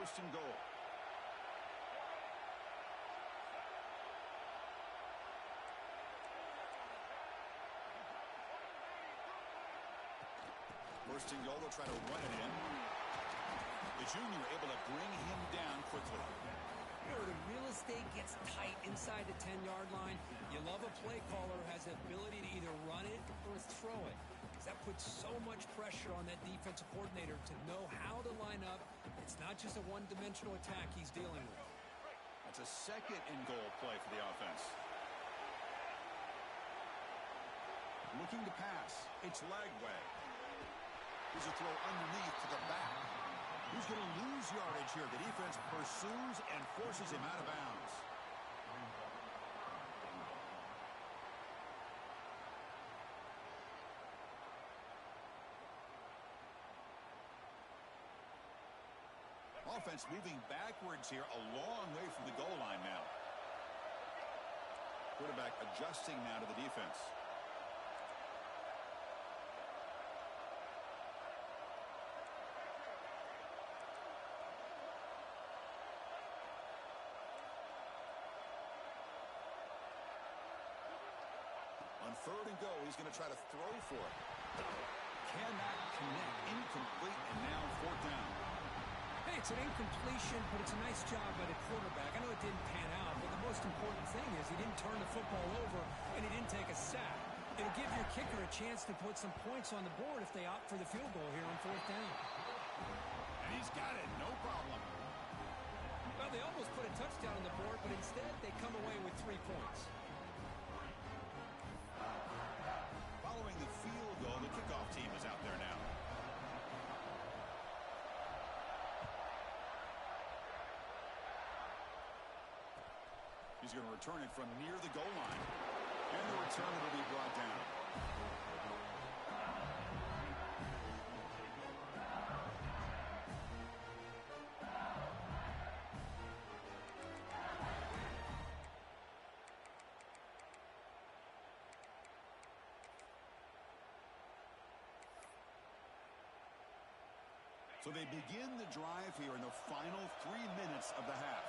first and goal. First and goal, they'll try to run it in. The junior able to bring him down quickly. You know, the real estate gets tight inside the 10-yard line. You love a play caller who has the ability to either run it or throw it. Because that puts so much pressure on that defensive coordinator to know how to line up. It's not just a one-dimensional attack he's dealing with. That's a second and goal play for the offense. Looking to pass. It's Lagway. Here's a throw underneath to the back. Who's going to lose yardage here? The defense pursues and forces him out of bounds. Offense moving backwards here, a long way from the goal line now. Quarterback adjusting now to the defense. On third and go, he's going to try to throw for it. Cannot connect. Incomplete, and now fourth down. Hey, it's an incompletion, but it's a nice job by the quarterback. I know it didn't pan out, but the most important thing is he didn't turn the football over and he didn't take a sack. It'll give your kicker a chance to put some points on the board if they opt for the field goal here on fourth down. And he's got it, no problem. Well, they almost put a touchdown on the board, but instead they come away with 3 points. Following the field goal, the kickoff team is out there now. He's going to return it from near the goal line. And the return will be brought down. So they begin the drive here in the final 3 minutes of the half.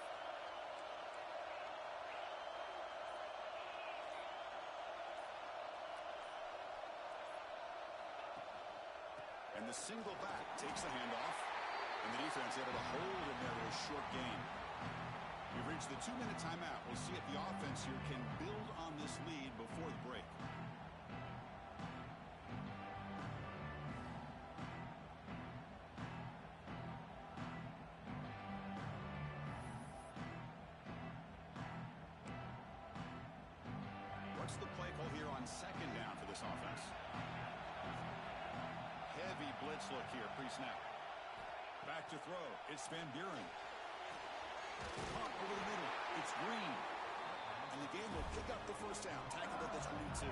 And the single back takes the handoff. And the defense able to hold in there with a short gain. We've reached the 2-minute timeout. We'll see if the offense here can build on this lead before the break. What's the play call here on second down for this offense? Heavy blitz look here, pre-snap. Back to throw. It's Van Buren. Pump over the middle. It's Green. And the game will pick up the first down. Tackled at the 22.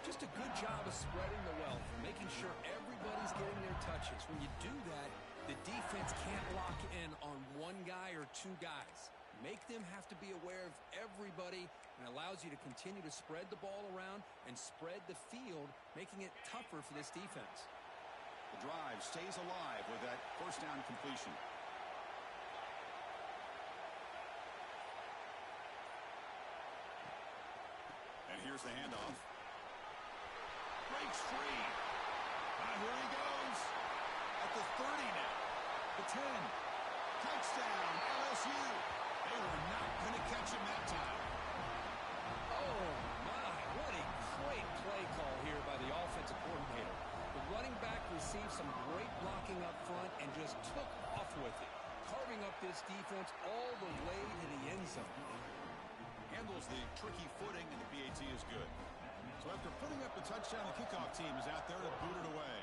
Just a good job of spreading the wealth, making sure everybody's getting their touches. When you do that, the defense can't lock in on one guy or two guys. Make them have to be aware of everybody, and allows you to continue to spread the ball around and spread the field, making it tougher for this defense. The drive stays alive with that first down completion. And here's the handoff. Breaks free. Here he goes. At the 30 now. The 10. Touchdown, LSU. They were not going to catch him that time. Oh, my. What a great play call here by the offensive coordinator. The running back received some great blocking up front and just took off with it, carving up this defense all the way to the end zone. Handles the tricky footing, and the PAT is good. So after putting up the touchdown, the kickoff team is out there to boot it away.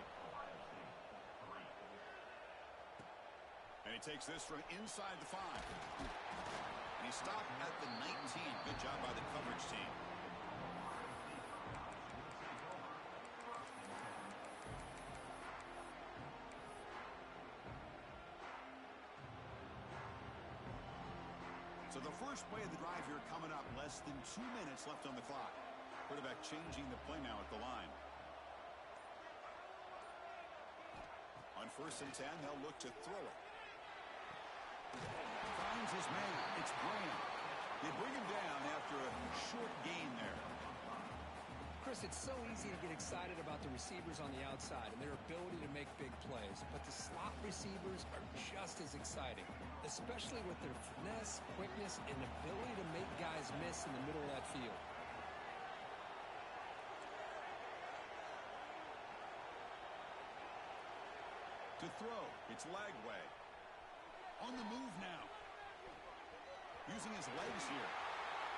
And he takes this from inside the 5. And he stopped at the 19. Good job by the coverage team. So the first play of the drive here coming up. Less than 2 minutes left on the clock. Quarterback changing the play now at the line. On 1st and 10, they'll look to throw it. is made. It's Graham. They bring him down after a short gain there. Chris, it's so easy to get excited about the receivers on the outside and their ability to make big plays, but the slot receivers are just as exciting, especially with their finesse, quickness, and ability to make guys miss in the middle of that field. To throw, it's Lagway. On the move now. Using his legs here.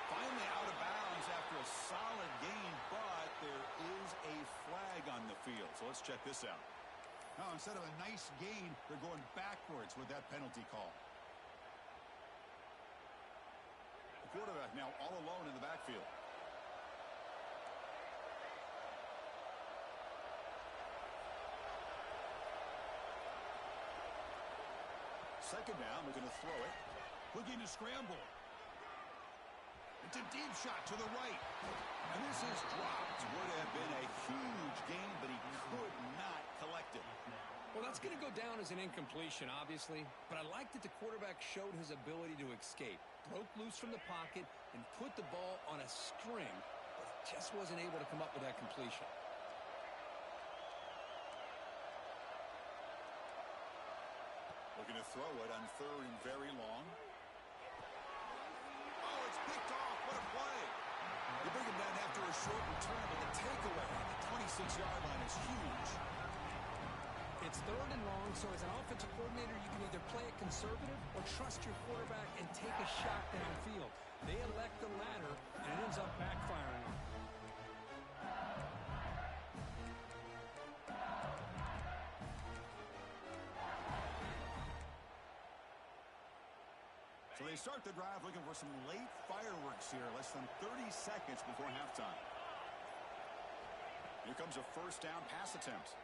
Finally out of bounds after a solid gain, but there is a flag on the field. So let's check this out. Now, instead of a nice gain, they're going backwards with that penalty call. The quarterback now all alone in the backfield. Second down, they're going to throw it. Looking to scramble. It's a deep shot to the right. And this is dropped. Would have been a huge gain, but he could not collect it. Well, that's going to go down as an incompletion, obviously. But I like that the quarterback showed his ability to escape. Broke loose from the pocket and put the ball on a string, but just wasn't able to come up with that completion. Looking to throw it on third and very long. Oh, it's picked off. What a play. They bring him down after a short return, but the takeaway on the 26-yard line is huge. It's third and long, so as an offensive coordinator, you can either play it conservative or trust your quarterback and take a shot downfield. They elect the latter, and it ends up backfiring on them. So they start the drive looking for some late fireworks here, less than 30 seconds before halftime. Here comes a first down pass attempt.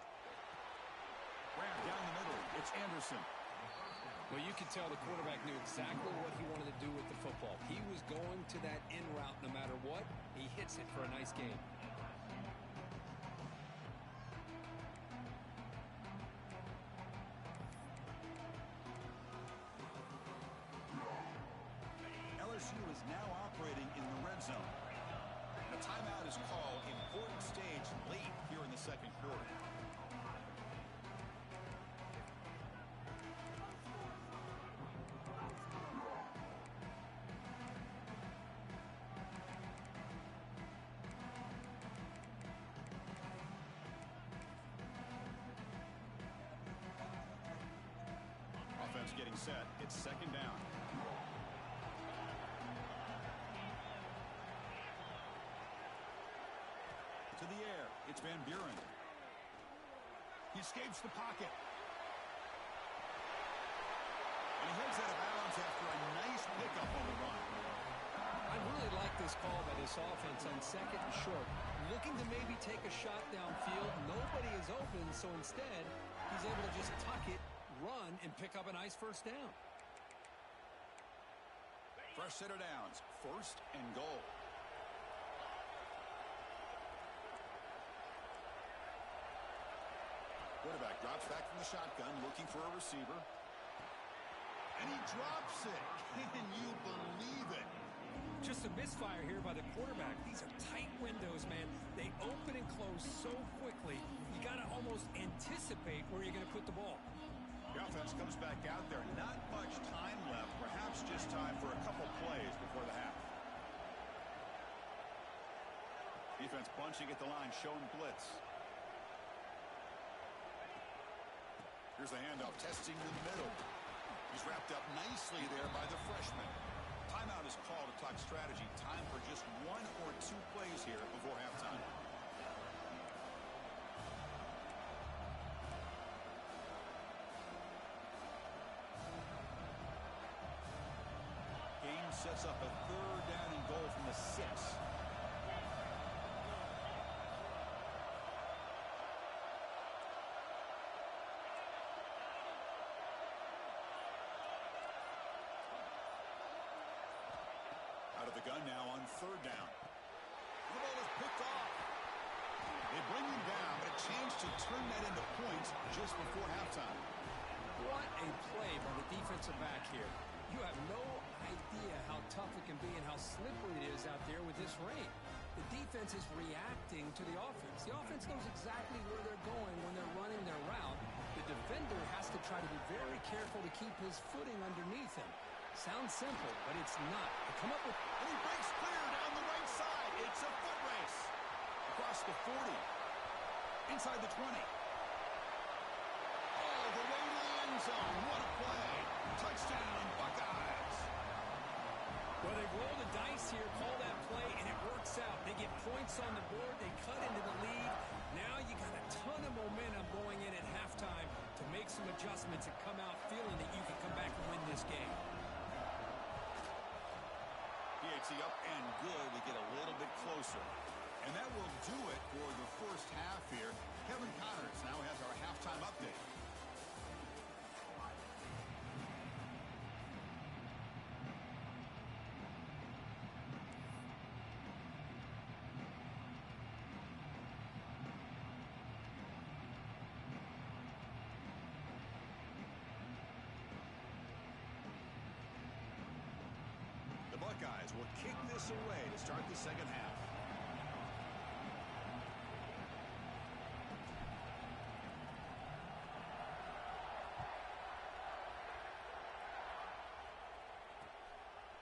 Graham down the middle. It's Anderson. Well, you could tell the quarterback knew exactly what he wanted to do with the football. He was going to that in route no matter what. He hits it for a nice gain. LSU is now operating in the red zone. A timeout is called. Important stage late here in the second quarter. Offense getting set. It's second down. To the air. It's Van Buren. He escapes the pocket. And he heads out of bounds after a nice pickup on the run. I really like this call by this offense on second and short. Looking to maybe take a shot downfield. Nobody is open, so instead, he's able to just tuck it, run, and pick up a nice first down. Fresh set of downs. First and goal. Quarterback drops back from the shotgun, looking for a receiver. And he drops it. Can you believe it? Just a misfire here by the quarterback. These are tight windows, man. They open and close so quickly. You got to almost anticipate where you're going to put the ball. The offense comes back out there. Not much time left. Perhaps just time for a couple plays before the half. Defense bunching at the line, showing blitz. Here's the handoff, testing the middle. He's wrapped up nicely there by the freshman. Timeout is called to talk strategy. Time for just one or two plays here before halftime. Game sets up a third down and goal from the 6. Out of the gun now on third down. The ball is picked off. They bring him down, but a chance to turn that into points just before halftime. What a play by the defensive back here. You have no tough it can be and how slippery it is out there with this rain. The defense is reacting to the offense. The offense knows exactly where they're going when they're running their route. The defender has to try to be very careful to keep his footing underneath him. Sounds simple, but it's not. They come up with... And he breaks clear down the right side. It's a foot race. Across the 40. Inside the 20. All the way to the end zone. What a play. Touchdown, Buckeyes. Well, they roll the dice here, call that play, and it works out. They get points on the board. They cut into the lead. Now you got a ton of momentum going in at halftime to make some adjustments and come out feeling that you can come back and win this game. PAT up and good. We get a little bit closer. And that will do it for the first half here. Kevin Connors now has our halftime update. The Buckeyes will kick this away to start the second half.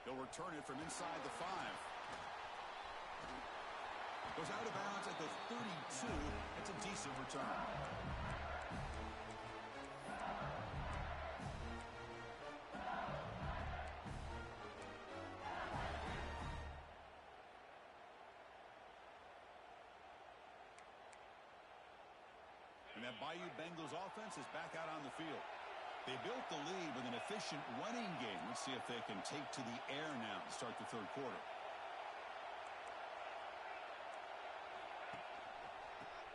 They'll return it from inside the 5. Goes out of bounds at the 32. It's a decent return. And that Bayou Bengals offense is back out on the field. They built the lead with an efficient running game. Let's see if they can take to the air now to start the third quarter.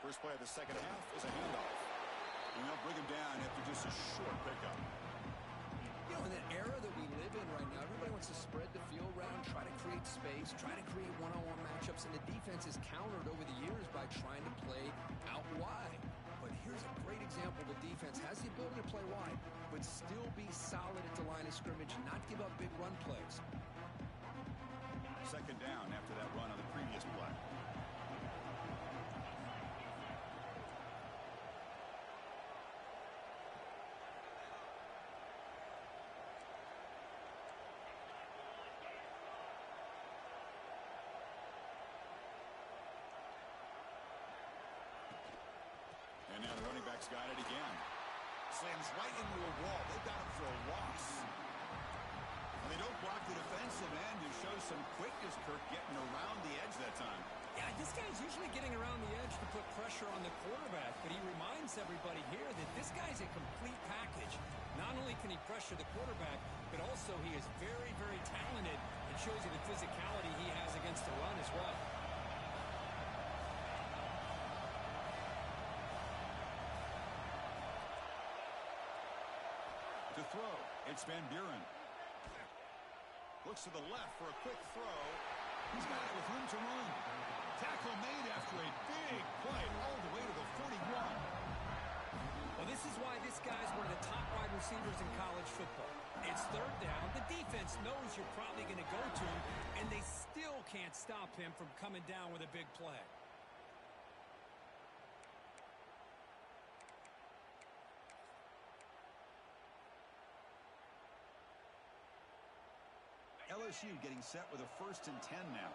First play of the second half is a handoff. And they'll bring him down after just a short pickup. You know, in the era that we live in right now, everybody wants to spread the field around, try to create space, try to create one-on-one matchups, and the defense is countered over the years by trying to play out wide. But here's a great example. The defense has the ability to play wide, but still be solid at the line of scrimmage and not give up big run plays. Second down after that run on the previous play. And now the running back's got it again. Slams right into a wall. They've got him for a loss. And they don't block the defensive end, who shows some quickness, Kirk, getting around the edge that time. Yeah, this guy's usually getting around the edge to put pressure on the quarterback, but he reminds everybody here that this guy's a complete package. Not only can he pressure the quarterback, but also he is very, very talented and shows you the physicality he has against the run as well. To throw, it's Van Buren. Looks to the left for a quick throw. He's got it with room to run. Tackle made after a big play all the way to the 41. Well, this is why this guy's one of the top wide receivers in college football. It's third down. The defense knows you're probably going to go to him, and they still can't stop him from coming down with a big play. LSU getting set with a 1st and 10 now.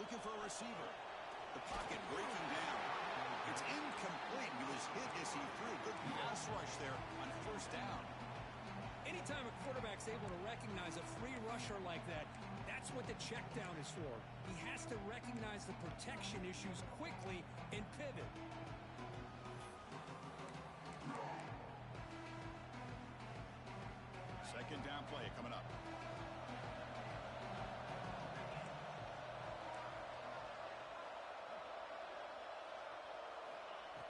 Looking for a receiver. The pocket breaking down. It's incomplete. He was hit as he threw. Good pass rush there on 1st down. Anytime a quarterback's able to recognize a free rusher like that, that's what the check down is for. He has to recognize the protection issues quickly and pivot. Second down play coming up.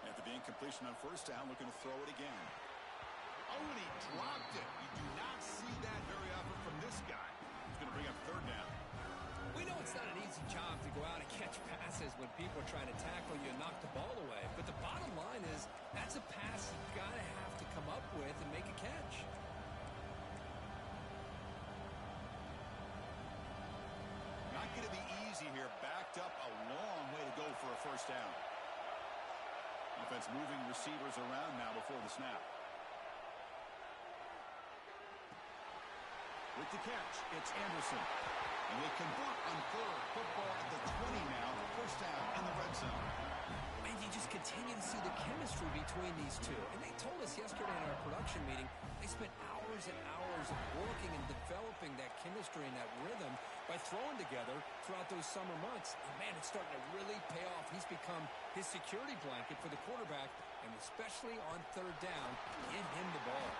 After the incompletion on 1st down, looking to throw it again. Oh, and he dropped it. You do not see that very often from this guy. He's going to bring up 3rd down. We know it's not an easy job to go out and catch passes when people are trying to tackle you and knock the ball away. But the bottom line is that's a pass you've got to have to come up with and make a catch. picked up a long way to go for a first down. Offense moving receivers around now before the snap. With the catch, it's Anderson. And they convert on third. Football at the 20 now. First down in the red zone. Man, you just continue to see the chemistry between these two. And they told us yesterday in our production meeting, they spent hours and hours of working and developing that chemistry and that rhythm by throwing together throughout those summer months. And man, it's starting to really pay off. He's become his security blanket for the quarterback, and especially on third down, get him the ball.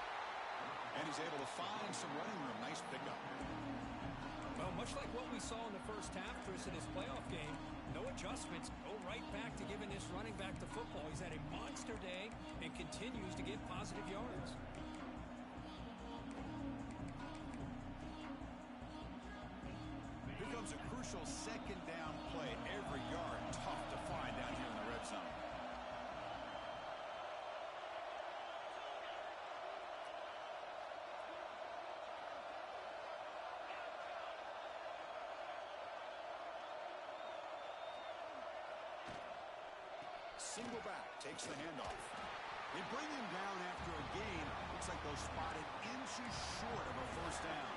And he's able to find some running room. Nice pickup. Well, much like what we saw in the first half, Chris, in his playoff game, no adjustments. Go right back to giving this running back the football. He's had a monster day and continues to get positive yards. Here comes a crucial second down play. Every yard tough to find down here in the red zone. Single back, takes the handoff. They bring him down after a gain. Looks like they'll spot it inches short of a first down.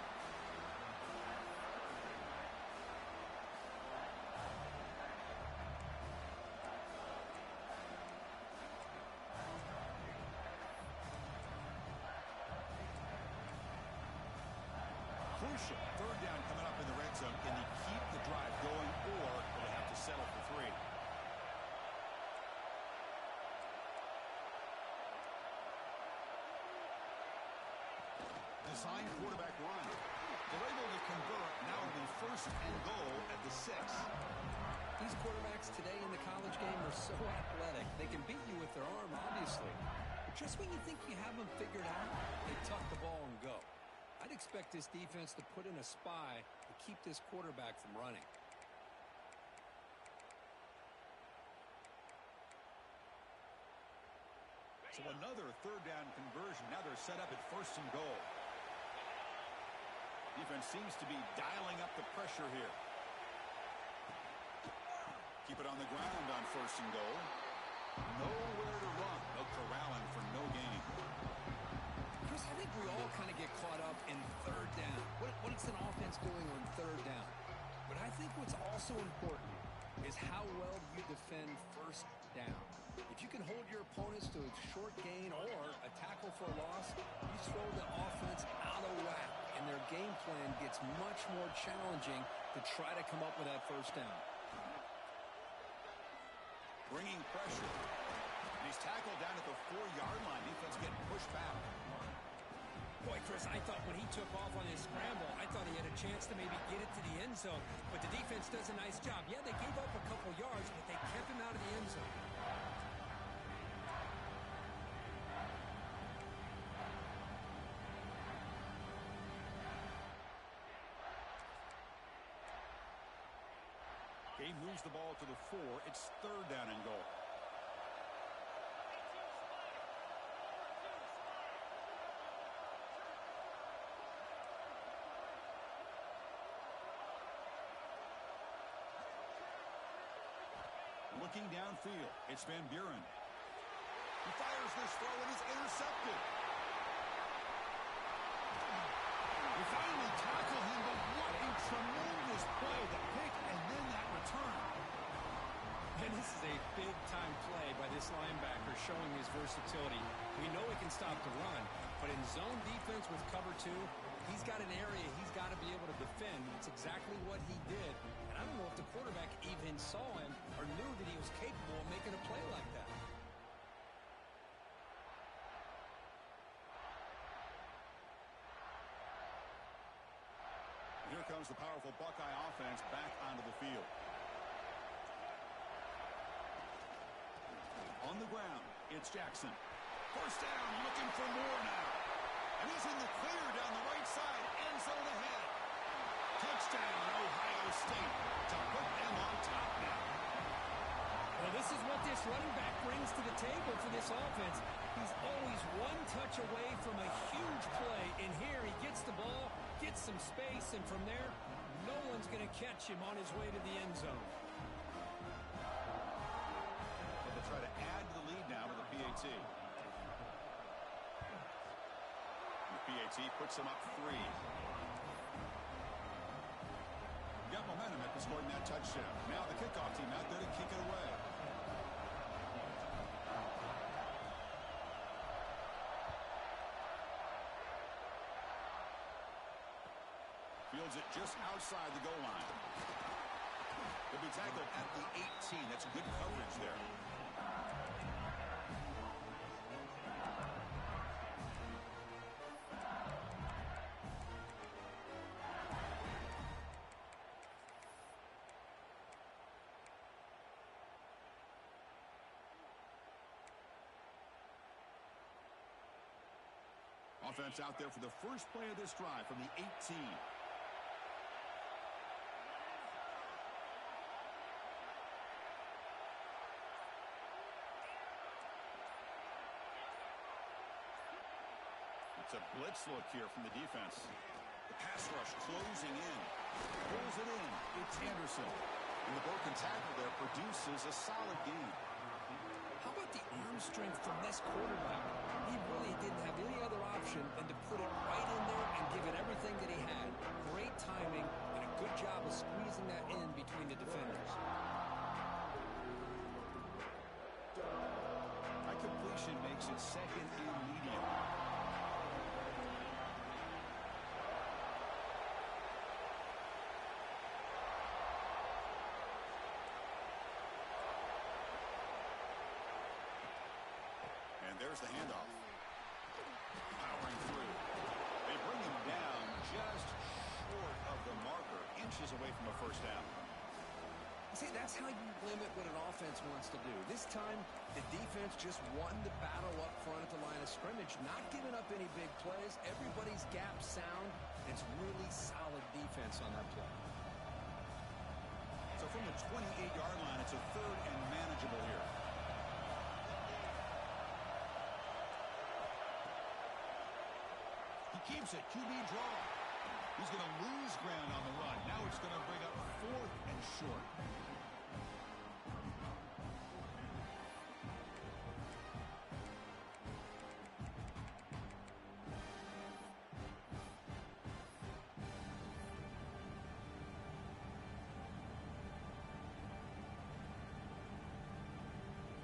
Crucial. Third down coming up in the red zone. Can he keep the drive going, or will they have to settle for three? Design quarterback run. They're able to convert. Now it'll be first and goal at the 6. These quarterbacks today in the college game are so athletic. They can beat you with their arm, obviously. But just when you think you have them figured out, they tuck the ball and go. I'd expect this defense to put in a spy to keep this quarterback from running. So another third down conversion. Now they're set up at first and goal. Defense seems to be dialing up the pressure here. Keep it on the ground on first and goal. Nowhere to run. No corralling for no gain. Chris, I think we all kind of get caught up in third down. What's an offense doing on third down? But I think what's also important is how well you defend first down. If you can hold your opponents to a short gain or a tackle for a loss, you throw the offense out of whack, and their game plan gets much more challenging to try to come up with that first down. Bringing pressure. And he's tackled down at the 4-yard line. Defense getting pushed back. Boy, Chris, I thought when he took off on his scramble, I thought he had a chance to maybe get it to the end zone. But the defense does a nice job. Yeah, they gave up a couple yards, but they kept him out of the end zone. Game moves the ball to the 4. It's third down and goal. Looking downfield, it's Van Buren. He fires this throw and is intercepted. They finally tackle him, but what a tremendous play. The pick and then that return. And this is a big-time play by this linebacker showing his versatility. We know he can stop the run, but in zone defense with cover 2, he's got an area he's got to be able to defend. It's exactly what he did. And I don't know if the quarterback even saw him or knew that he was capable of making a play like that. Here comes the powerful Buckeye offense back onto the field. On the ground, it's Jackson. First down, looking for more now. And he's in the clear down the right side, end zone ahead. Touchdown, Ohio State, to put them on top now. Well, this is what this running back brings to the table for this offense. He's always one touch away from a huge play. And here he gets the ball, gets some space, and from there, no one's going to catch him on his way to the end zone. PAT. The PAT puts him up 3. Got momentum after scoring that touchdown. Now the kickoff team out there to kick it away. Fields it just outside the goal line. He'll be tackled at the 18. That's good coverage there. Offense out there for the first play of this drive from the 18. It's a blitz look here from the defense. The pass rush closing in. Pulls it in. It's Anderson. And the broken tackle there produces a solid gain. How about the arm strength from this quarterback? He really didn't have any other option than to put it right in there and give it everything that he had. Great timing and a good job of squeezing that in between the defenders. High completion makes it second and medium. There's the handoff. Powering through. They bring him down just short of the marker, inches away from a first down. See, that's how you limit what an offense wants to do. This time, the defense just won the battle up front at the line of scrimmage, not giving up any big plays. Everybody's gap sound. It's really solid defense on that play. So from the 28-yard line, it's a 3rd and manageable here. Keeps it, QB draw. He's going to lose ground on the run. Now it's going to bring up 4th and short.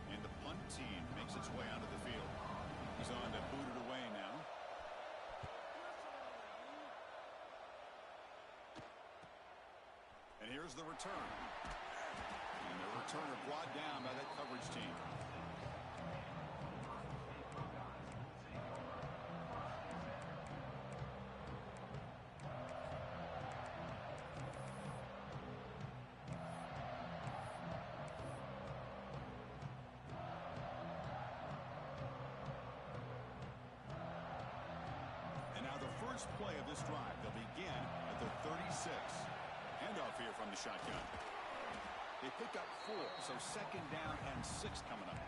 And the punt team makes its way onto the field. He's on to boot it away now. And here's the return. And the returner brought down by that coverage team. And now the first play of this drive. They'll begin at the 36. Handoff here from the shotgun. They picked up 4, so 2nd down and 6 coming up.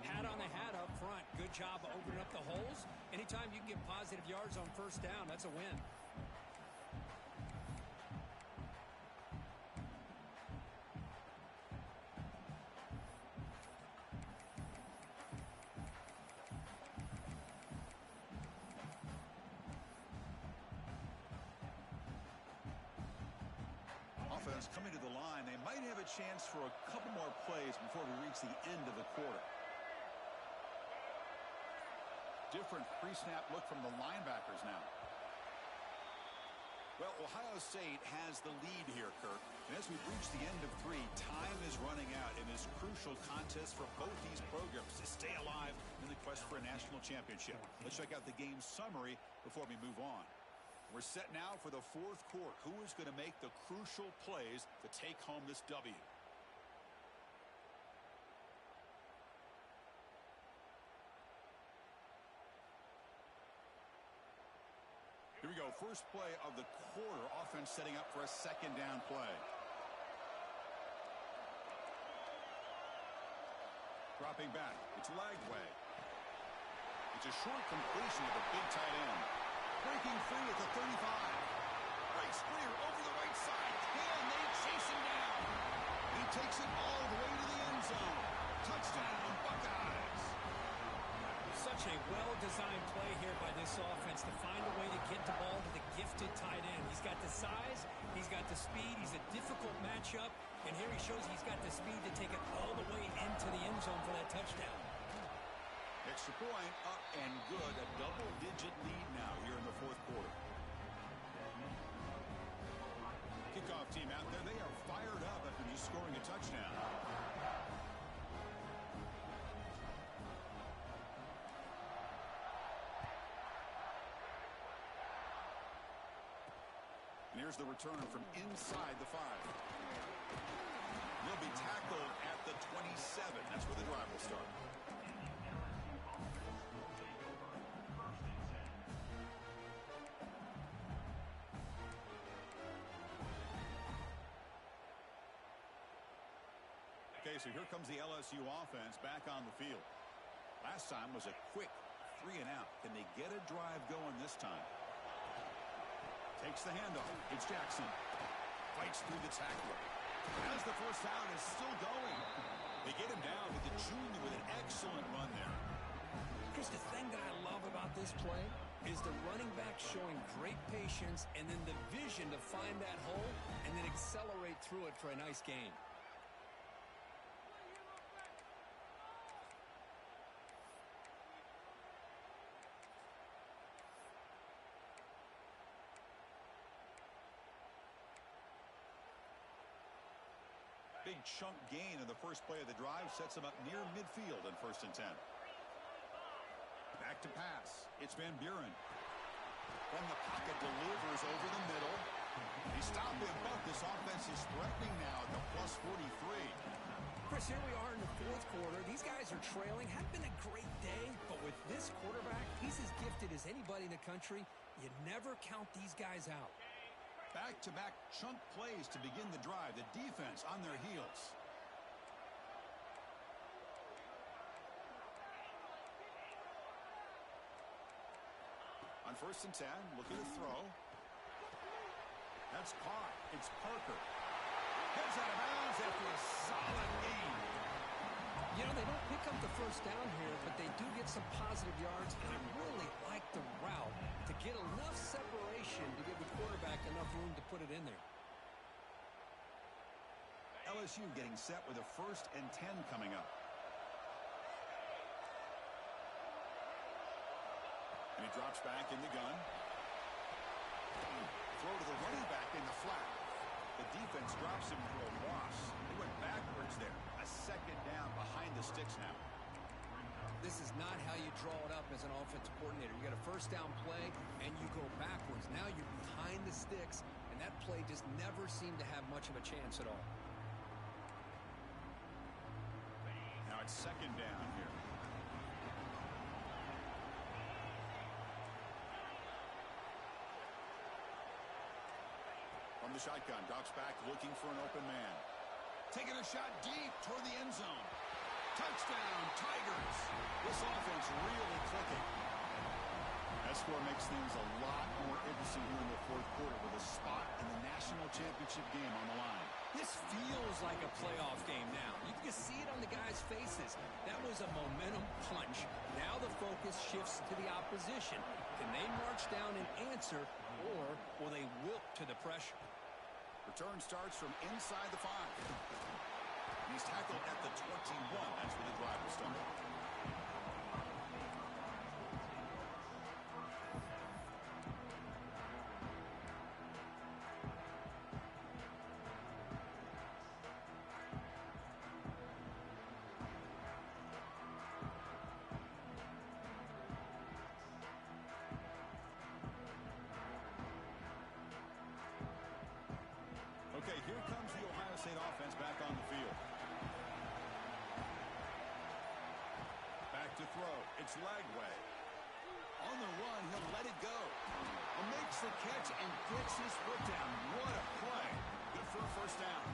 Pat on the hat up front. Good job of opening up the holes. Anytime you can get positive yards on first down, that's a win. Coming to the line, they might have a chance for a couple more plays before we reach the end of the quarter. Different pre-snap look from the linebackers now. Well, Ohio State has the lead here, Kirk. And as we reach the end of 3, time is running out in this crucial contest for both these programs to stay alive in the quest for a national championship. Let's check out the game summary before we move on. We're set now for the 4th quarter. Who is going to make the crucial plays to take home this W? Here we go. First play of the quarter. Offense setting up for a 2nd down play. Dropping back. It's Lagway. It's a short completion of the big tight end. Breaking free at the 35. Breaks clear over the right side. Can they chase him down? He takes it all the way to the end zone. Touchdown, Buckeyes. Such a well-designed play here by this offense to find a way to get the ball to the gifted tight end. He's got the size, he's got the speed, he's a difficult matchup, and here he shows he's got the speed to take it all the way into the end zone for that touchdown. Extra point, up and good. A double-digit lead now here in the fourth quarter. Kickoff team out there, they are fired up after just scoring a touchdown. And here's the return from inside the 5. He'll be tackled at the 27. That's where the drive will start. Okay, so here comes the LSU offense back on the field. Last time was a quick 3 and out. Can they get a drive going this time? Takes the handoff. It's Jackson. Fights through the tackler. As the first down is still going. They get him down with the junior with an excellent run there. Chris, the thing that I love about this play is the running back showing great patience and then the vision to find that hole and then accelerate through it for a nice gain. Big chunk gain in the first play of the drive sets him up near midfield in 1st and 10. Back to pass. It's Van Buren. From the pocket, delivers over the middle. He stopped him, but this offense is threatening now at the plus 43. Chris, here we are in the fourth quarter. These guys are trailing. Hadn't been a great day, but with this quarterback, he's as gifted as anybody in the country. You never count these guys out. Back-to-back chunk plays to begin the drive. The defense on their heels. On 1st and 10, looking to throw. That's caught. It's Parker. Gets out of bounds after a solid gain. You know, they don't pick up the first down here, but they do get some positive yards, and I really like the route to get enough separation to give the quarterback enough room to put it in there. LSU getting set with a 1st and 10 coming up. And he drops back in the gun. Throw to the running back in the flat. The defense drops him for a loss. He went backwards there. A 2nd down behind the sticks now. This is not how you draw it up as an offensive coordinator. You got a 1st down play, and you go backwards. Now you're behind the sticks, and that play just never seemed to have much of a chance at all. Now it's 2nd down here. From the shotgun, drops back looking for an open man. Taking a shot deep toward the end zone. Touchdown, Tigers. This offense really clicking. That score makes things a lot more interesting here in the fourth quarter with a spot in the national championship game on the line. This feels like a playoff game now. You can see it on the guys' faces. That was a momentum punch. Now the focus shifts to the opposition. Can they march down and answer, or will they wilt to the pressure? Return starts from inside the 5. He's tackled at the 21. That's where the drive will start. Okay, here comes the Ohio State offense back on the field. Back to throw. It's Lagway. On the run, he'll let it go. And makes the catch and gets his foot down. What a play. Good for a 1st down.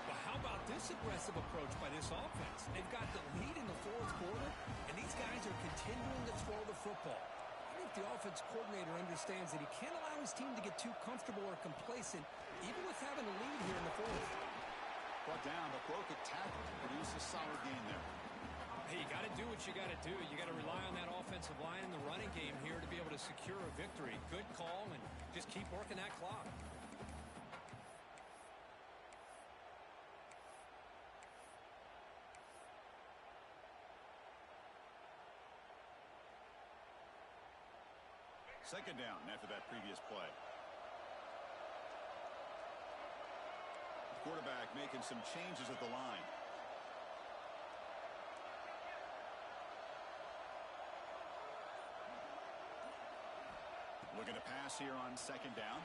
Well, how about this aggressive approach by this offense? They've got the lead in the fourth quarter, and these guys are continuing to throw the football. I think the offense coordinator understands that he can't allow his team to get too comfortable or complacent, even with having a lead here in the fourth. Brought down, but broke a tackle to produce a solid gain there. Hey, you got to do what you got to do. You got to rely on that offensive line in the running game here to be able to secure a victory. Good call, and just keep working that clock. Second down after that previous play. The quarterback making some changes at the line. Looking to pass here on second down.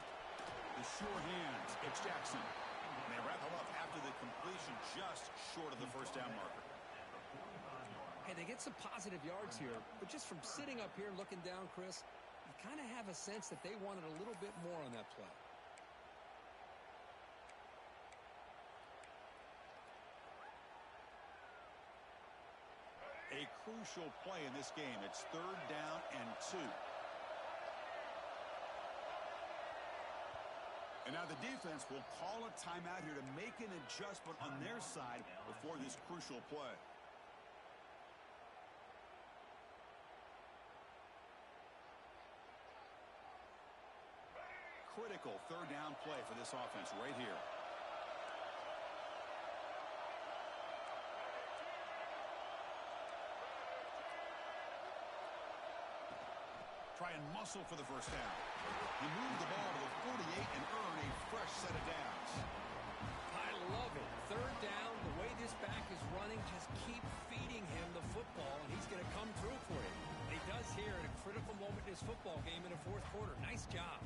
The sure hands. It's Jackson. And they wrap him up after the completion just short of the first down marker. Hey, they get some positive yards here, but just from sitting up here looking down, Chris, you kind of have a sense that they wanted a little bit more on that play. A crucial play in this game. It's third down and 2. And now the defense will call a timeout here to make an adjustment on their side before this crucial play. Critical third down play for this offense right here. Try and muscle for the first down. He moved the ball to the 48 and earn a fresh set of downs. I love it. Third down, the way this back is running, just keep feeding him the football, and he's going to come through for it. And he does here at a critical moment in his football game in the fourth quarter. Nice job.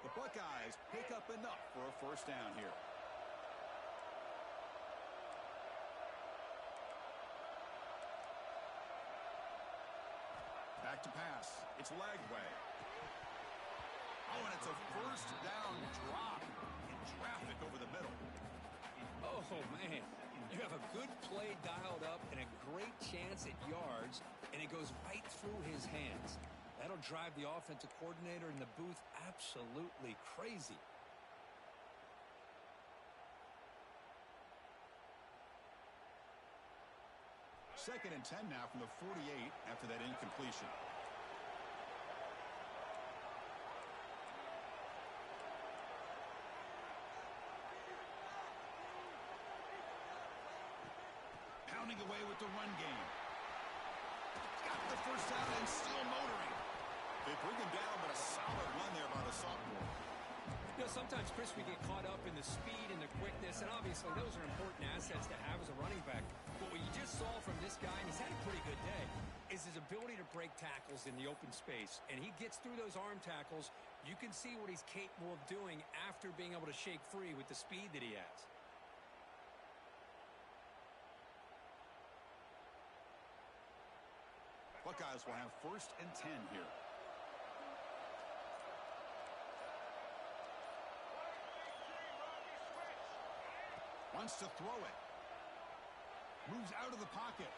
The Buckeyes pick up enough for a first down here. Back to pass. It's Lagway. Oh, and it's a first down drop in traffic over the middle. Oh, man. You have a good play dialed up and a great chance at yards, and it goes right through his hands. That'll drive the offensive coordinator in the booth absolutely crazy. Second and 10 now from the 48 after that incompletion. Pounding away with the run game. Got the first down and still motoring. They bring him down, but a solid run there by the sophomore. You know, sometimes, Chris, we get caught up in the speed and the quickness, and obviously those are important assets to have as a running back. But what you just saw from this guy, and he's had a pretty good day, is his ability to break tackles in the open space. And he gets through those arm tackles. You can see what he's capable of doing after being able to shake free with the speed that he has. Buckeyes will have first and 10 here. Wants to throw it. Moves out of the pocket.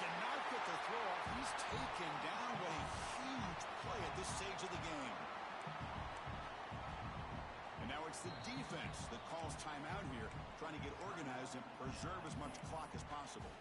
Cannot get the throw off. He's taken down. What a huge play at this stage of the game. And now it's the defense that calls timeout here, trying to get organized and preserve as much clock as possible.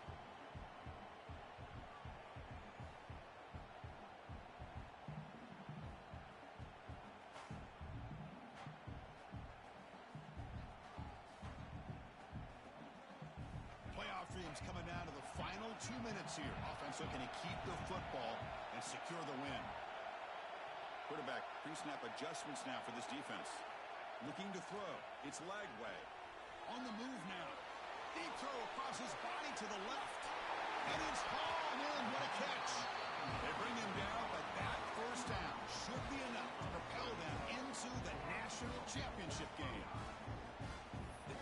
Coming down to the final 2 minutes here. Offense looking to keep the football and secure the win. Quarterback pre-snap adjustments now for this defense. Looking to throw. It's Lagway. On the move now. Deep throw across his body to the left. And it's hauled in. What a catch. They bring him down, but that first down should be enough to propel them into the national championship game.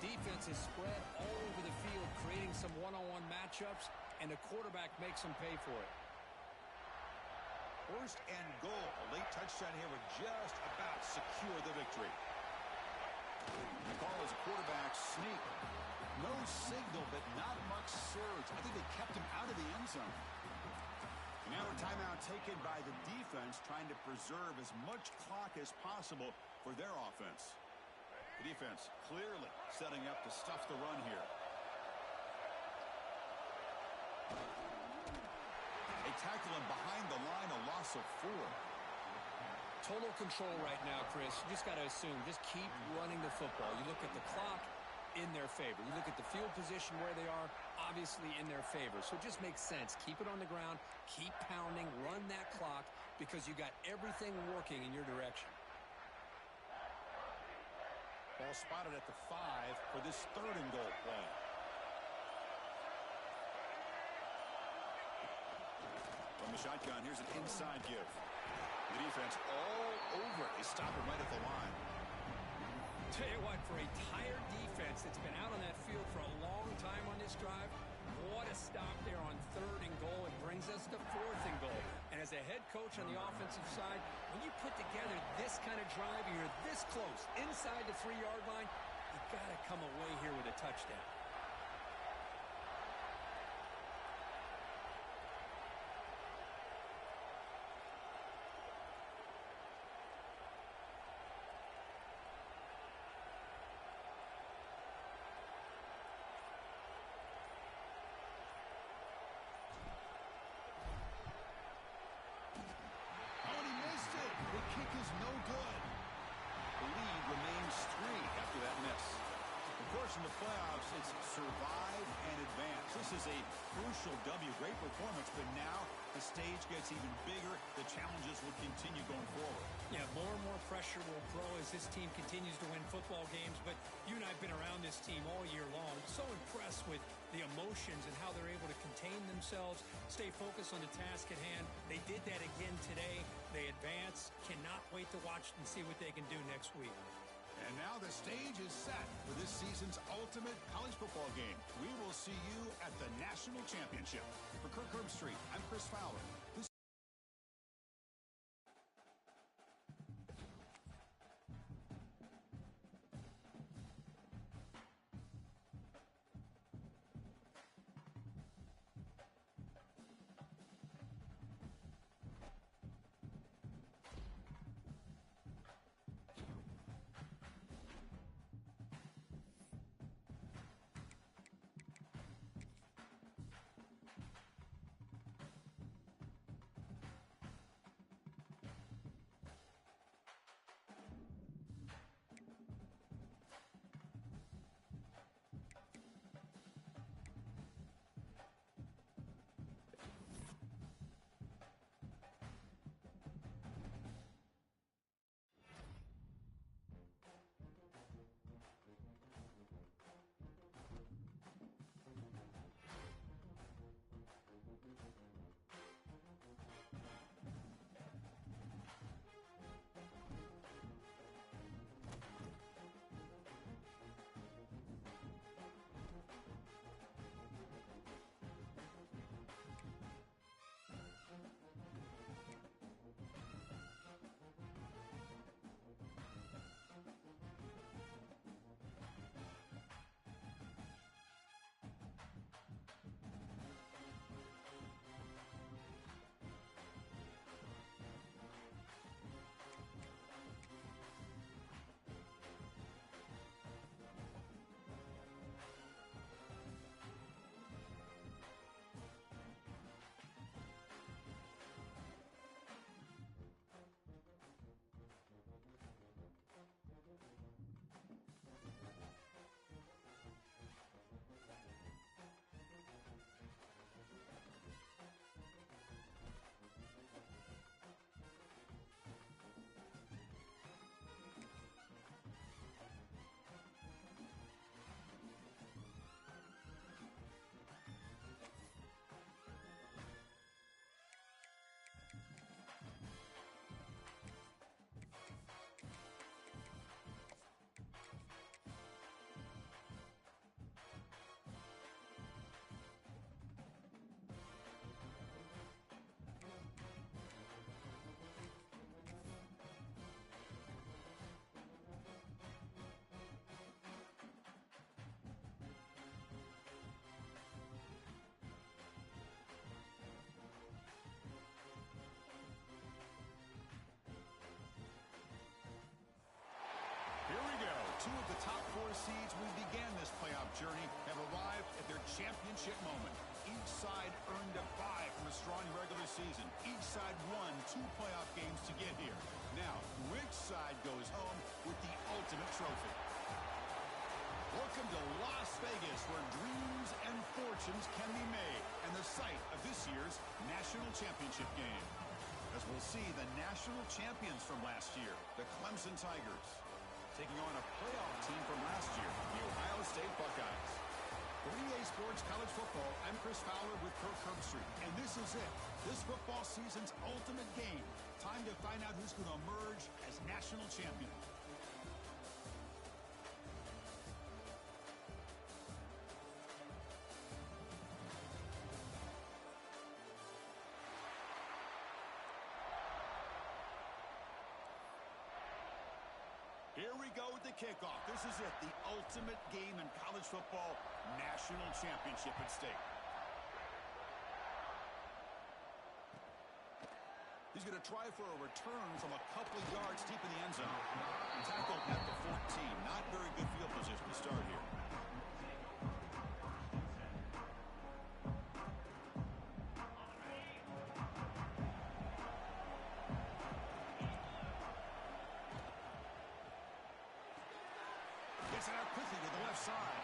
Defense is spread all over the field, creating some one-on-one matchups, and the quarterback makes them pay for it. First and goal. A late touchdown here would just about secure the victory. The call is a quarterback sneak. No signal, but not much surge. I think they kept him out of the end zone. Now a timeout taken by the defense, trying to preserve as much clock as possible for their offense. The defense clearly setting up to stuff the run here. They tackle him behind the line, a loss of 4. Total control right now, Chris. You just got to assume, just keep running the football. You look at the clock, in their favor. You look at the field position where they are, obviously in their favor. So it just makes sense. Keep it on the ground, keep pounding, run that clock, because you got everything working in your direction. Ball spotted at the 5 for this 3rd and goal play. From the shotgun, here's an inside give. The defense all over it. They stop him right at the line. Tell you what, for a tired defense that's been out on that field for a long time on this drive, what a stop there on 3rd and goal. It brings us to 4th and goal. And as a head coach on the offensive side, when you put together this kind of drive, you're this close, inside the 3-yard line, you got to come away here with a touchdown. In the playoffs, it's survive and advance. This is a crucial W. Great performance, but now the stage gets even bigger. The challenges will continue going forward. Yeah, more and more pressure will grow as this team continues to win football games, but you and I have been around this team all year long. So impressed with the emotions and how they're able to contain themselves, stay focused on the task at hand. They did that again today. They advance. Cannot wait to watch and see what they can do next week. And now the stage is set for this season's ultimate college football game. We will see you at the National Championship. For Kirk Herbstreit, I'm Chris Fowler. Two of the top 4 seeds we began this playoff journey have arrived at their championship moment. Each side earned a bye from a strong regular season. Each side won 2 playoff games to get here. Now, which side goes home with the ultimate trophy? Welcome to Las Vegas, where dreams and fortunes can be made, and the site of this year's national championship game. As we'll see the national champions from last year, the Clemson Tigers, taking on a playoff team from last year, the Ohio State Buckeyes. For EA Sports College Football, I'm Chris Fowler with Kirk Herbstreit, and this is it. This football season's ultimate game. Time to find out who's going to emerge as national champion. Here we go with the kickoff. This is it, the ultimate game in college football, national championship at stake. He's going to try for a return from a couple of yards deep in the end zone. Tackled at the 14. Not very good field position to start here. Gets it out quickly to the left side.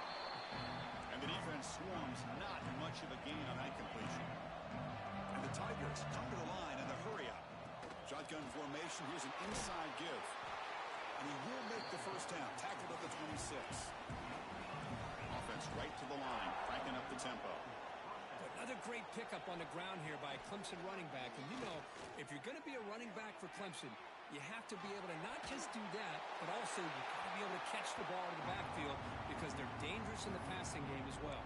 And the defense swarms. Not much of a gain on that completion. And the Tigers come to the line in the hurry up. Shotgun formation. Here's an inside give. And he will make the first down. Tackled at the 26. Offense right to the line. Cranking up the tempo. Another great pickup on the ground here by a Clemson running back. And you know, if you're going to be a running back for Clemson, you have to be able to not just do that, but also you got to be able to catch the ball in the backfield because they're dangerous in the passing game as well.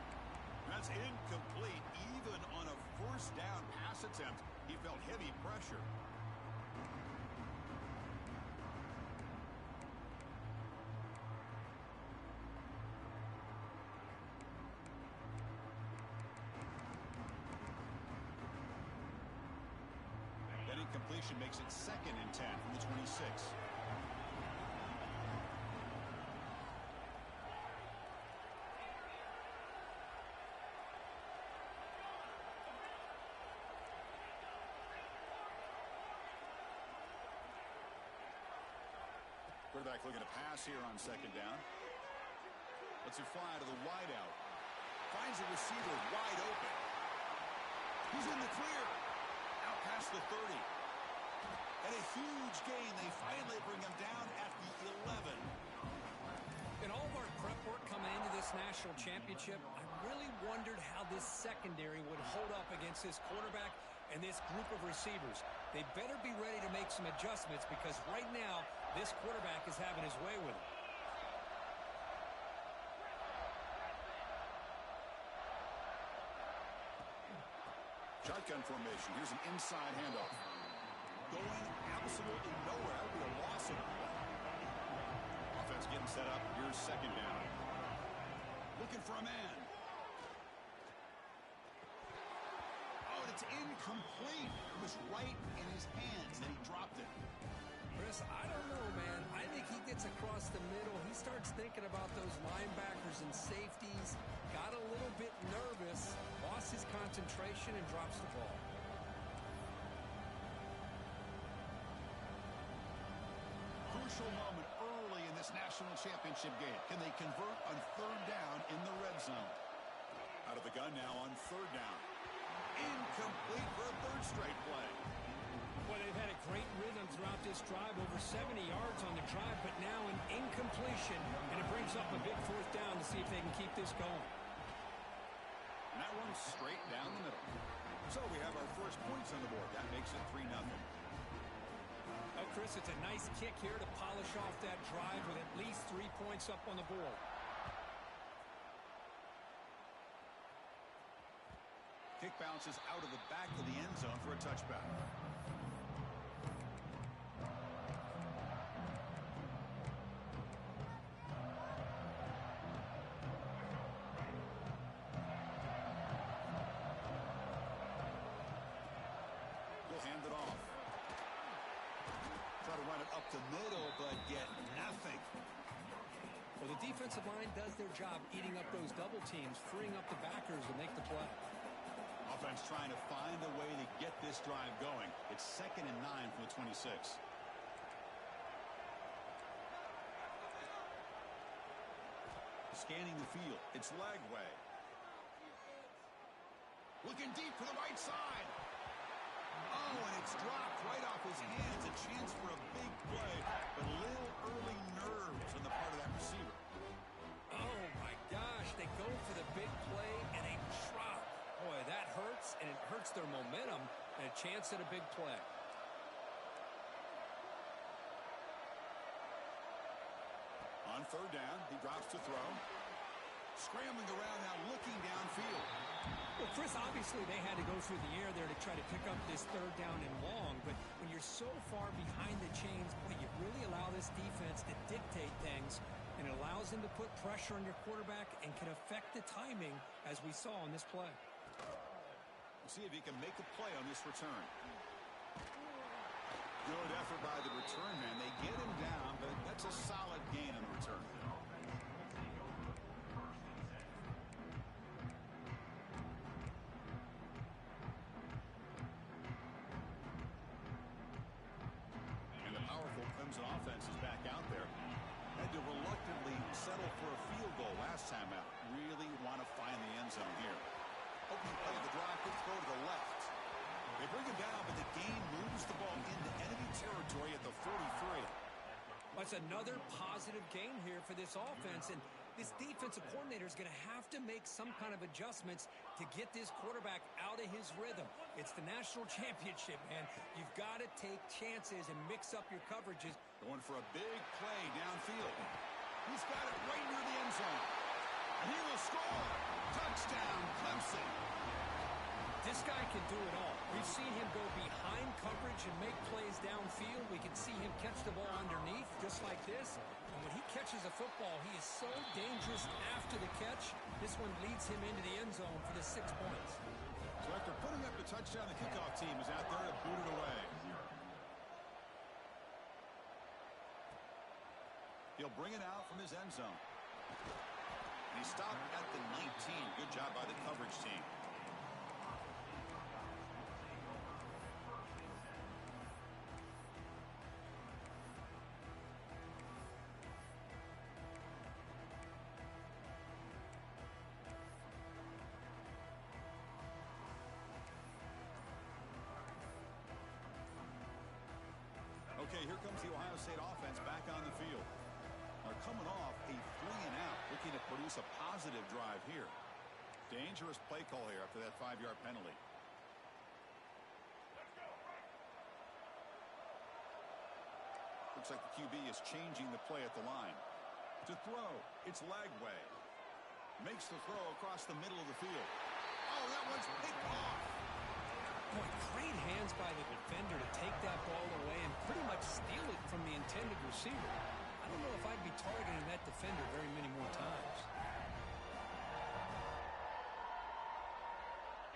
That's incomplete. Even on a first down pass attempt, he felt heavy pressure. That incompletion makes it 2nd and 10 from the 26. Quarterback looking to pass here on 2nd down. Lets it fly to the wideout. Finds a receiver wide open. He's in the clear. Out past the 30. And a huge gain. They finally bring him down at the 11. In all of our prep work coming into this national championship, I really wondered how this secondary would hold up against this quarterback and this group of receivers. They better be ready to make some adjustments because right now, this quarterback is having his way with him. Shotgun formation. Here's an inside handoff. Going absolutely nowhere. That would be a loss of play. Offense getting set up. Here's 2nd down. Looking for a man. Oh, and it's incomplete. It was right in his hands, and he dropped it. Chris, I don't know, man. I think he gets across the middle. He starts thinking about those linebackers and safeties. Got a little bit nervous, lost his concentration, and drops the ball. Crucial moment early in this national championship game. Can they convert on 3rd down in the red zone? Out of the gun now on 3rd down. Incomplete for a 3rd straight play. Well, they've had a great rhythm throughout this drive, over 70 yards on the drive, but now an incompletion, and it brings up a big 4th down to see if they can keep this going. And that one's straight down the middle. So we have our first points on the board. That makes it 3-0. Oh, Chris, it's a nice kick here to polish off that drive with at least 3 points up on the board. Kick bounces out of the back of the end zone for a touchback. Hand it off. Try to run it up the middle, but get nothing. defensive line does their job eating up those double teams, freeing up the backers to make the play. Offense trying to find a way to get this drive going. It's 2nd and 9 from the 26. Scanning the field. It's Lagway. Looking deep for the right side. Oh, and it's dropped right off his hands. A chance for a big play, but a little early nerves on the part of that receiver. Oh, my gosh. They go for the big play, and they drop. Boy, that hurts, and it hurts their momentum, and a chance at a big play. On 3rd down, he drops to throw. Scrambling around now, looking downfield. Well, Chris, obviously they had to go through the air there to try to pick up this 3rd down and long, but when you're so far behind the chains, boy, you really allow this defense to dictate things, and it allows them to put pressure on your quarterback and can affect the timing, as we saw on this play. We'll see if he can make a play on this return. Good effort by the return man. They get him down, but that's a solid gain on the return. And the powerful Clemson offense is back out there. Had to reluctantly settle for a field goal last time out. Really want to find the end zone here. Opening play of the drive, quick throw to the left. They bring him down, but the game moves the ball into enemy territory at the 43. That's another positive game here for this offense, and this defensive coordinator is going to have to make some kind of adjustments to get this quarterback out of his rhythm. It's the national championship, man. You've got to take chances and mix up your coverages. Going for a big play downfield. He's got it right near the end zone. And he will score. Touchdown, Clemson. This guy can do it all. We've seen him go behind coverage and make plays downfield. We can see him catch the ball underneath just like this. And when he catches a football, he is so dangerous after the catch. This one leads him into the end zone for the 6 points. So after putting up the touchdown, the kickoff team is out there to boot it away. He'll bring it out from his end zone. And he stopped at the 19. Good job by the coverage team. Okay, here comes the Ohio State offense back on the field. They're coming off a 3-and-out, looking to produce a positive drive here. Dangerous play call here after that 5-yard penalty. Looks like the QB is changing the play at the line. To throw, it's Lagway. Makes the throw across the middle of the field. Oh, that one's picked off. Boy, great hands by the defender to take that ball away and pretty much steal it from the intended receiver. I don't know if I'd be targeting that defender very many more times.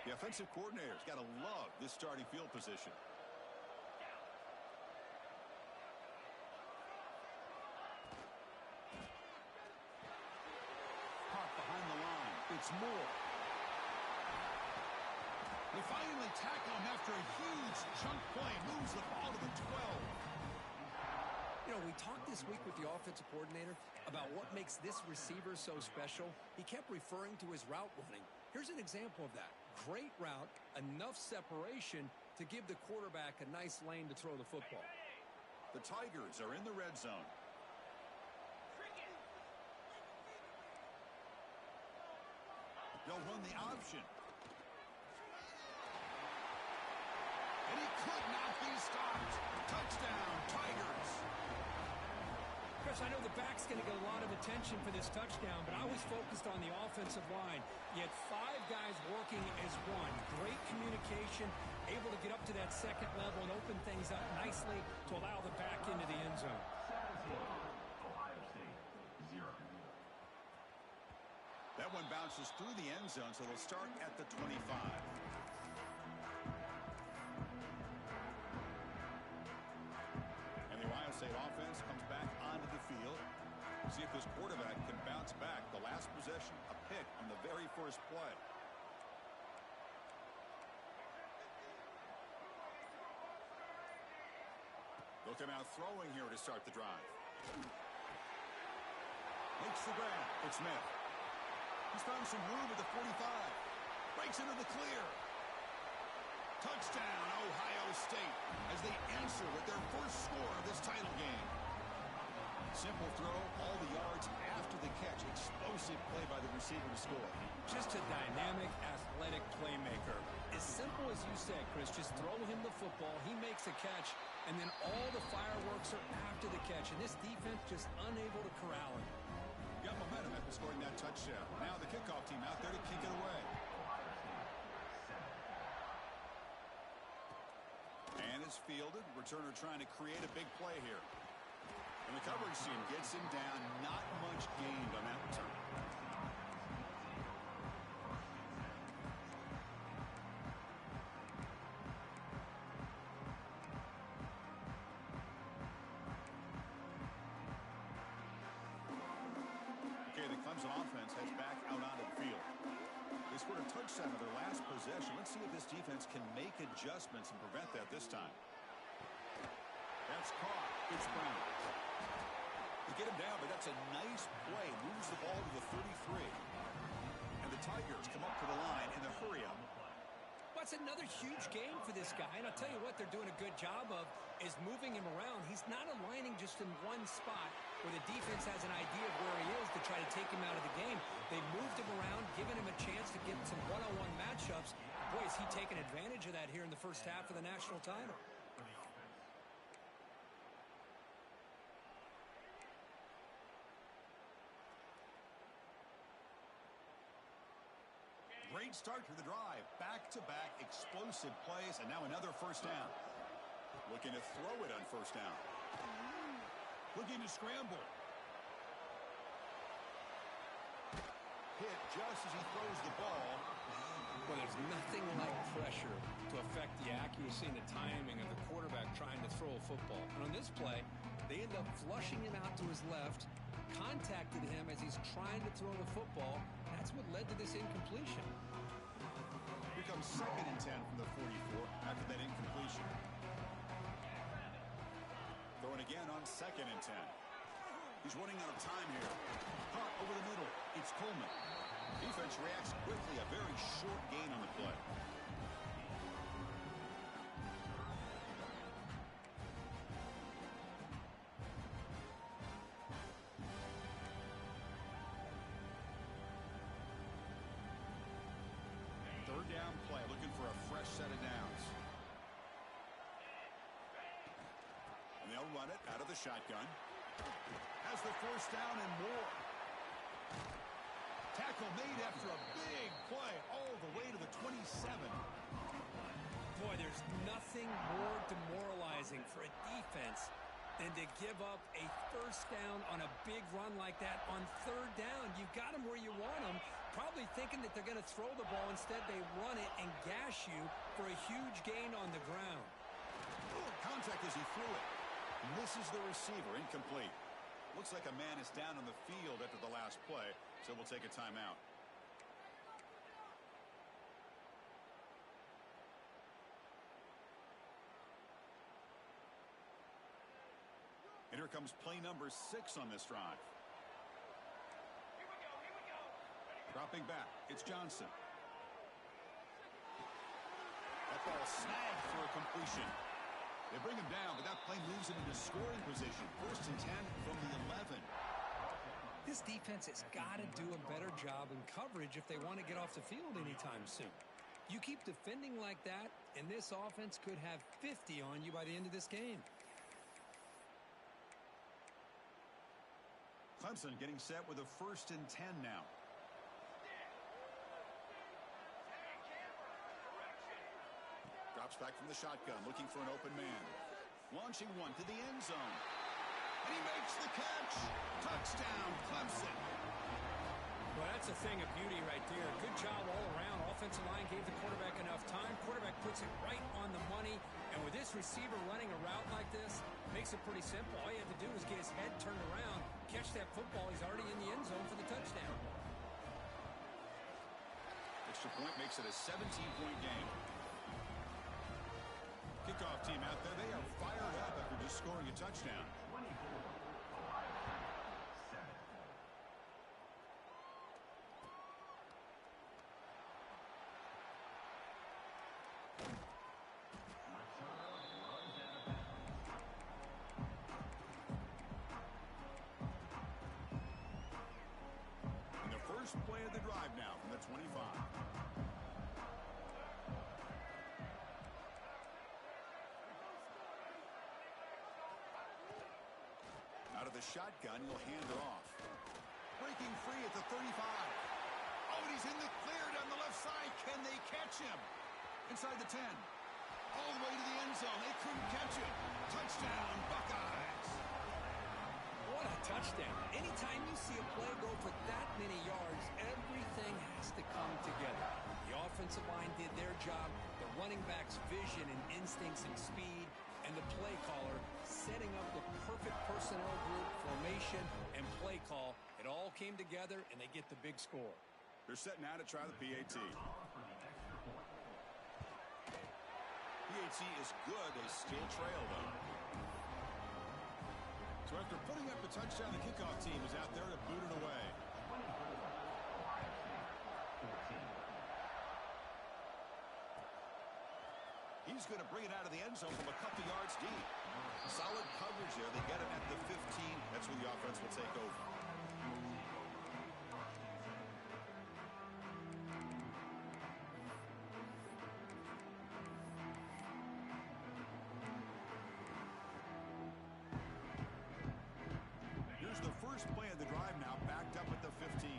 The offensive coordinator's got to love this starting field position. Caught behind the line. It's Moore. They finally tackle him after a huge chunk play. Moves the ball to the 12. You know, we talked this week with the offensive coordinator about what makes this receiver so special. He kept referring to his route running. Here's an example of that. Great route, enough separation to give the quarterback a nice lane to throw the football. The Tigers are in the red zone. They'll run the option. And he could not be stopped. Touchdown, Tigers. Chris, I know the back's going to get a lot of attention for this touchdown, but I was focused on the offensive line. You had 5 guys working as one. Great communication, able to get up to that second level and open things up nicely to allow the back into the end zone. Ohio State, 0. That one bounces through the end zone, so they'll start at the 25. And the Ohio State offense comes back onto the field. See if this quarterback can bounce back. The last possession, a pick on the very first play. They'll come out throwing here to start the drive. Makes the grab. It's Smith. He's found some room at the 45. Breaks into the clear. Touchdown, Ohio State, as they answer with their first score of this title game. Simple throw, all the yards after the catch. Explosive play by the receiver to score. Just a dynamic, athletic playmaker. As simple as you said, Chris, just throw him the football, he makes a catch, and then all the fireworks are after the catch. And this defense just unable to corral him. Got momentum after scoring that touchdown. Now the kickoff team out there to kick it away. And is fielded. Returner trying to create a big play here. And the coverage team gets him down. Not much gained on that return. Okay, the Clemson offense heads back out onto the field. They scored a touchdown of their last possession. Let's see if this defense can make adjustments and prevent that this time. That's caught. It's Brown. They get him down, but that's a nice play. Moves the ball to the 33. And the Tigers come up to the line in the hurry-up. What's another huge game for this guy? And I'll tell you what they're doing a good job of is moving him around. He's not aligning just in one spot where the defense has an idea of where he is to try to take him out of the game. They moved him around, giving him a chance to get some one-on-one matchups. Boy, is he taking advantage of that here in the first half of the national title. Great start to the drive. Back-to-back explosive plays, and now another first down. Looking to throw it on first down. Looking to scramble. Hit just as he throws the ball. Well, there's nothing like pressure to affect the accuracy and the timing of the quarterback trying to throw a football. And on this play, they end up flushing him out to his left, contacted him as he's trying to throw the football. That's what led to this incompletion. Here comes 2nd and 10 from the 44 after that incompletion. Throwing again on 2nd and 10. He's running out of time here. Caught over the middle. It's Coleman. Defense reacts quickly. A very short gain on the play. Third down play, looking for a fresh set of downs. And they'll run it out of the shotgun. Has the first down and more. Tackle made after a big play all the way to the 27. Boy, there's nothing more demoralizing for a defense than to give up a first down on a big run like that on third down. You've got them where you want them, probably thinking that they're going to throw the ball. Instead, they run it and gash you for a huge gain on the ground. Contact as he threw it. Misses the receiver, incomplete. Looks like a man is down on the field after the last play, so we'll take a timeout. And here comes play number 6 on this drive. Dropping back, it's Johnson. That ball snagged for a completion. They bring him down, but that play moves him into scoring position. 1st and 10 from the 11. This defense has got to do a better job in coverage if they want to get off the field anytime soon. You keep defending like that, and this offense could have 50 on you by the end of this game. Clemson getting set with a 1st and 10 now. Drops back from the shotgun, looking for an open man. Launching one to the end zone. And he makes the catch. Touchdown, Clemson. Well, that's a thing of beauty right there. Good job all around. Offensive line gave the quarterback enough time. Quarterback puts it right on the money. And with this receiver running a route like this, makes it pretty simple. All you have to do is get his head turned around, catch catch that football, he's already in the end zone for the touchdown. Extra point makes it a 17-point game. Kickoff team out there, they are fired up after just scoring a touchdown. 24, Ohio State, 7. And the first play of the drive now from the 25. Out of the shotgun, he'll hand it off. Breaking free at the 35. Oh, and he's in the clear down the left side. Can they catch him? Inside the 10. All the way to the end zone. They couldn't catch him. Touchdown, Buckeyes. What a touchdown. Anytime you see a play go for that many yards, everything has to come together. The offensive line did their job, the running back's vision and instincts and speed, and the play caller setting up the perfect personnel group, formation, and play call. It all came together, and they get the big score. They're setting out to try the PAT. PAT is good. They still trail, though. So after putting up a touchdown, the kickoff team is out there to boot it away. 24, Ohio State, 14. He's going to bring it out of the end zone from a couple yards deep. Solid coverage there. They get him at the 15. That's where the offense will take over. Here's the first play of the drive now, backed up at the 15.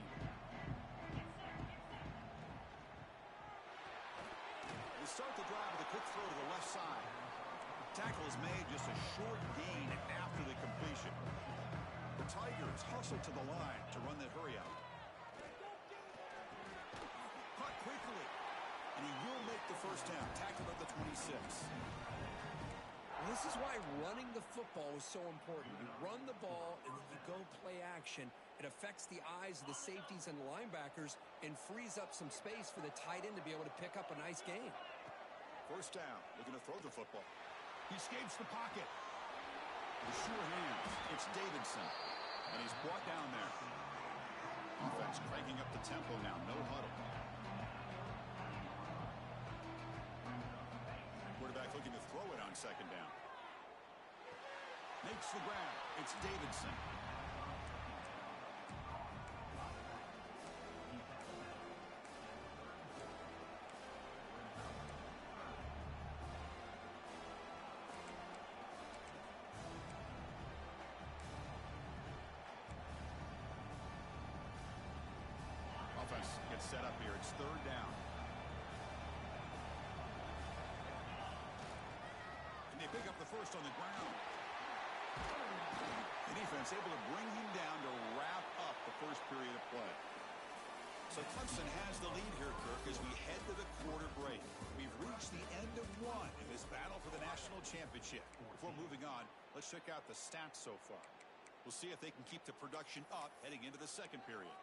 They start the drive with a quick throw to the left side. Tackle is made, just a short gain after the completion. The Tigers hustle to the line to run the hurry out. Caught quickly, and he will make the first down. Tackled at the 26. Well, this is why running the football is so important. You run the ball, and then you go play action. It affects the eyes of the safeties and the linebackers and frees up some space for the tight end to be able to pick up a nice gain. First down, looking to throw the football. He escapes the pocket. The sure hands. It's Davidson, and he's brought down there. Offense cranking up the tempo now. No huddle. Quarterback looking to throw it on second down. Makes the grab. It's Davidson. Offense gets set up here. It's third down. And they pick up the first on the ground. The defense able to bring him down to wrap up the first period of play. So Clemson has the lead here, Kirk, as we head to the quarter break. We've reached the end of one in this battle for the national championship. Before moving on, let's check out the stats so far. We'll see if they can keep the production up heading into the second period.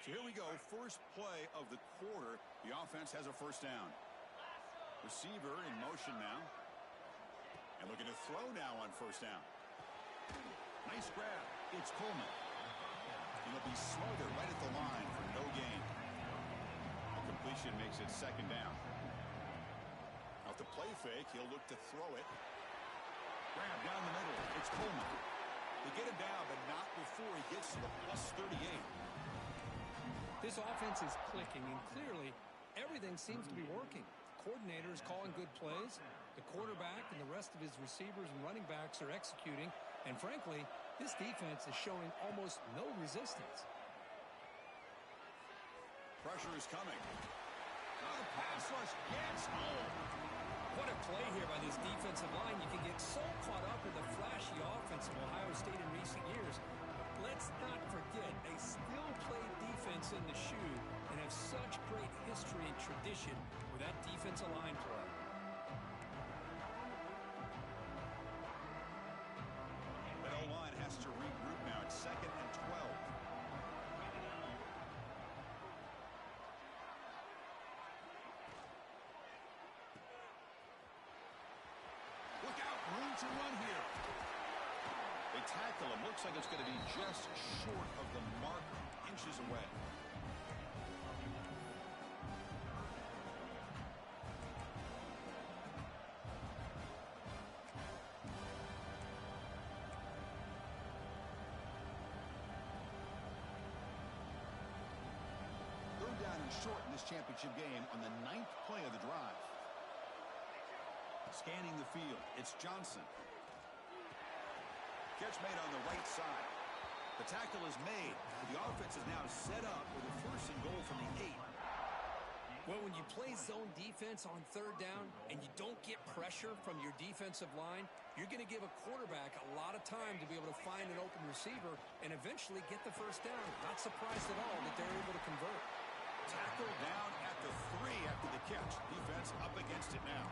So here we go, first play of the quarter. The offense has a first down. Receiver in motion now. And looking to throw now on first down. Nice grab. It's Coleman. He'll be smothered right at the line for no gain. The completion makes it second down. Off the play fake, he'll look to throw it. Grab down the middle. It's Coleman. They get him down, but not before he gets to the plus 38. This offense is clicking, and clearly everything seems to be working. The coordinator is calling good plays. The quarterback and the rest of his receivers and running backs are executing. And frankly, this defense is showing almost no resistance. Pressure is coming. Oh, the pass rush gets home. What a play here by this defensive line. You can get so caught up in the flashy offense of Ohio State in recent years. Let's not forget, they still play defense in the shoe, and and have such great history and tradition with that defensive line play. The O-line has to regroup now. It's 2nd and 12. Look out, room to run here. They tackle him. Looks like it's going to be just short of the marker, inches away. Third down and short in this championship game on the 9th play of the drive. Scanning the field, it's Johnson. Catch made on the right side. The tackle is made. The offense is now set up with a 1st and goal from the 8. Well, when you play zone defense on third down and you don't get pressure from your defensive line, you're going to give a quarterback a lot of time to be able to find an open receiver and eventually get the 1st down. Not surprised at all that they're able to convert. Tackle down at the 3 after the catch. Defense up against it now.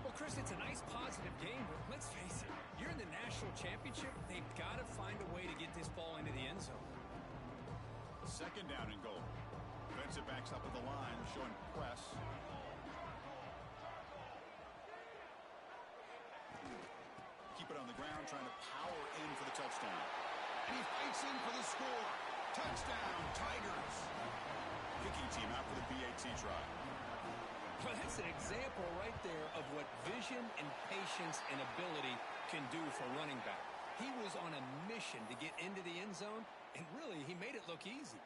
Well, Chris, it's a nice positive game, but let's face it, you're in the national championship. They've got to find a way to get this ball into the end zone. 2nd down and goal. Defensive backs up at the line, showing press. Keep it on the ground, trying to power in for the touchdown. And he fights in for the score. Touchdown, Tigers. Kicking team out for the PAT try. Well, that's an example right there of what vision and patience and ability can do for running back. He was on a mission to get into the end zone, and really, he made it look easy.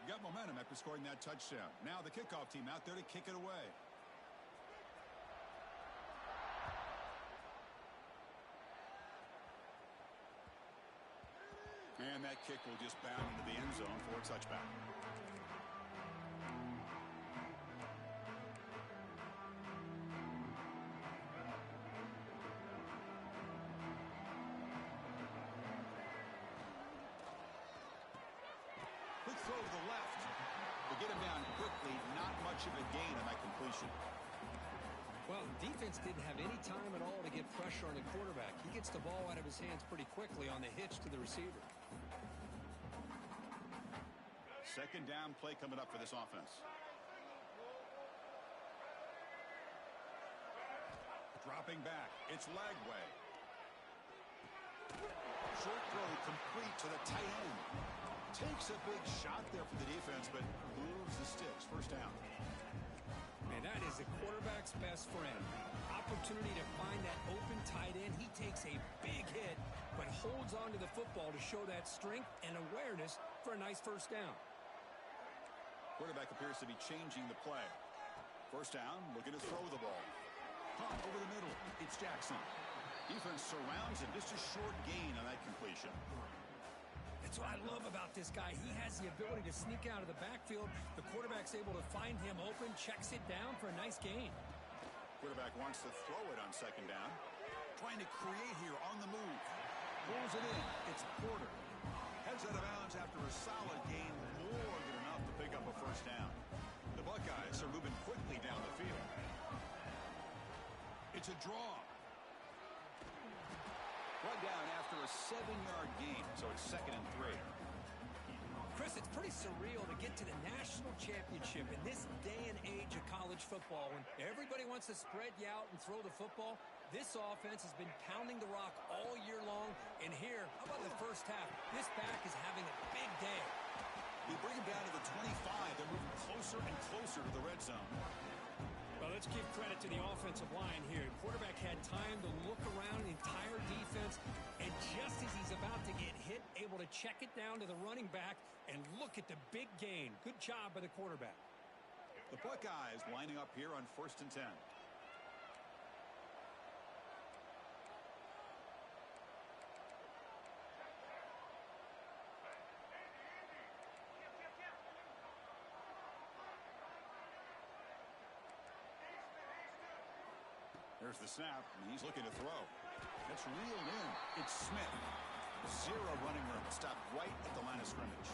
Got momentum after scoring that touchdown. Now the kickoff team out there to kick it away. And that kick will just bound into the end zone for a touchback. Quick throw to the left. They get him down quickly. Not much of a gain on that completion. Well, defense didn't have any time at all to get pressure on the quarterback. He gets the ball out of his hands pretty quickly on the hitch to the receiver. 2nd down play coming up for this offense. Dropping back. It's Lagway. Short throw complete to the tight end. Takes a big shot there for the defense, but moves the sticks. 1st down. Man, that is the quarterback's best friend. Opportunity to find that open tight end. He takes a big hit, but holds on to the football to show that strength and awareness for a nice 1st down. Quarterback appears to be changing the play. 1st down, looking to throw the ball. Pump over the middle. It's Jackson. Defense surrounds him. Just a short gain on that completion. That's what I love about this guy. He has the ability to sneak out of the backfield. The quarterback's able to find him open, checks it down for a nice gain. Quarterback wants to throw it on 2nd down. Trying to create here on the move. Pulls it in. It's Porter. Heads out of bounds after a solid gain. More than enough to pick up a 1st down. The Buckeyes are moving quickly down the field. It's a draw. Brought down after a 7-yard gain, so it's 2nd and 3. Chris, it's pretty surreal to get to the national championship in this day and age of college football when everybody wants to spread you out and throw the football. This offense has been pounding the rock all year long, and here, how about the 1st half? This back is having a big day. We bring him down to the 25. They're moving closer and closer to the red zone. Well, let's give credit to the offensive line here. Quarterback had time to look around the entire defense, and just as he's about to get hit, able to check it down to the running back and look at the big gain. Good job by the quarterback. The Buckeyes lining up here on 1st and 10. There's the snap, and he's looking to throw. That's reeled in. It's Smith. Zero running room. Stop right at the line of scrimmage.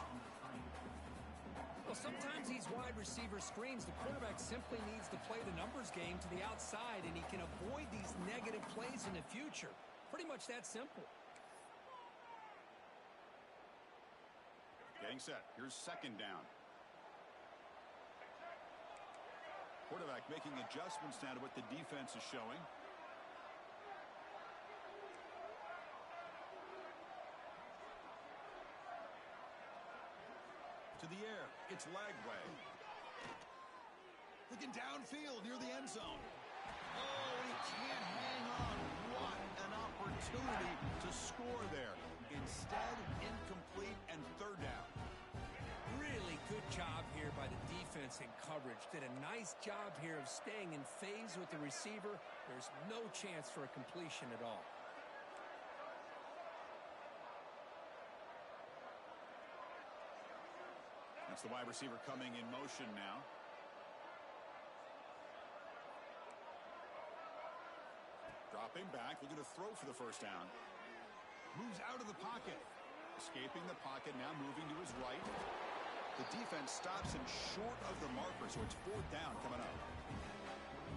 Well, sometimes these wide receiver screens, the quarterback simply needs to play the numbers game to the outside, and he can avoid these negative plays in the future. Pretty much that simple. Getting set. Here's second down. Quarterback making adjustments now to what the defense is showing. To the air. It's Lagway. Looking downfield near the end zone. Oh, he can't hang on. What an opportunity to score there. Instead, incomplete and third down. Really good job here by the defense in coverage. Did a nice job here of staying in phase with the receiver. There's no chance for a completion at all. That's the wide receiver coming in motion now. Dropping back, looking to throw for the first down. Moves out of the pocket. Escaping the pocket, now moving to his right. The defense stops him short of the marker, so it's fourth down coming up.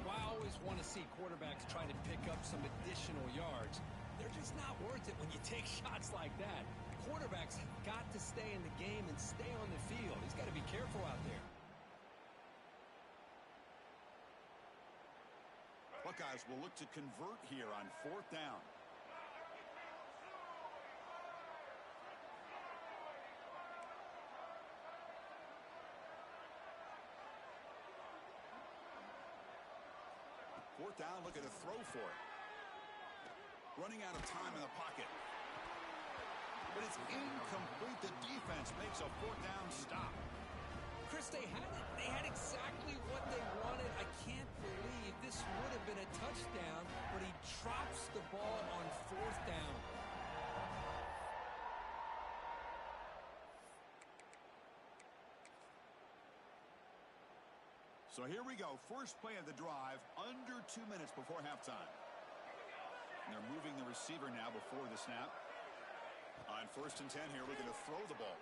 Well, I always want to see quarterbacks try to pick up some additional yards. They're just not worth it when you take shots like that. Quarterbacks have got to stay in the game and stay on the field. He's got to be careful out there. Buckeyes will look to convert here on fourth down. Fourth down, looking to throw for it. Running out of time in the pocket. But it's incomplete. The defense makes a fourth down stop. Chris, they had it. They had exactly what they wanted. I can't believe this would have been a touchdown, but he drops the ball on fourth down. So here we go. First play of the drive, under 2 minutes before halftime. And they're moving the receiver now before the snap. On 1st and 10 here, looking to throw the ball.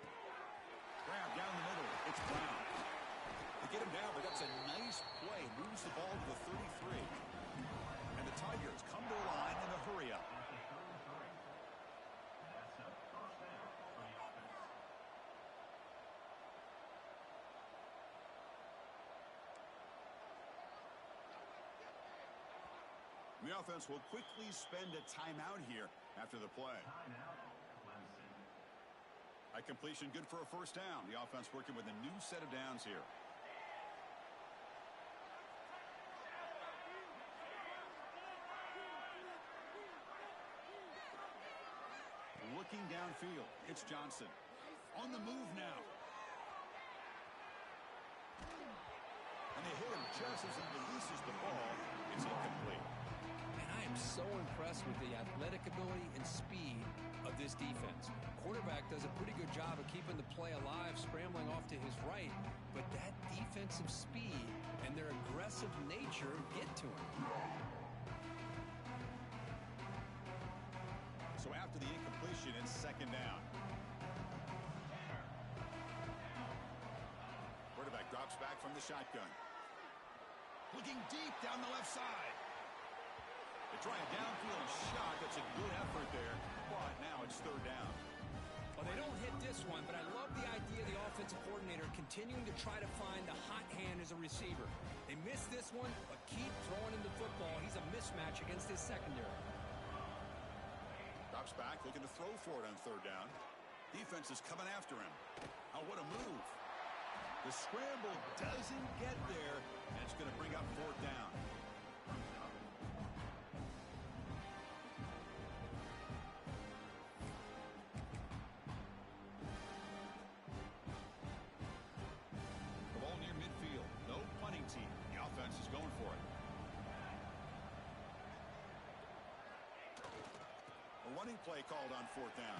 Grab down the middle. It's Brown. They get him down, but that's a nice play. Moves the ball to the 33. And the Tigers come to the line in a hurry up. That's a first down for the offense. The offense will quickly spend a timeout here after the play. Timeout, Clemson. A completion good for a first down. The offense working with a new set of downs here. Looking downfield. It's Johnson. On the move now. And they hit him just as he releases the ball. It's incomplete. And I am so impressed with the athletic ability and speed of this defense. Quarterback does a pretty good job of keeping the play alive, scrambling off to his right, but that defensive speed and their aggressive nature get to him. So after the incompletion, it's second down. Quarterback drops back from the shotgun. Looking deep down the left side. They try a downfield shot. That's a good effort there, but now it's third down. Well, they don't hit this one, but I love the idea of the offensive coordinator continuing to try to find the hot hand as a receiver. They missed this one, but keep throwing him the football. He's a mismatch against his secondary. Drops back, looking to throw for it on third down. Defense is coming after him. Oh, what a move. The scramble doesn't get there, and it's going to bring up fourth down. The ball near midfield. No punting team. The offense is going for it. A running play called on fourth down.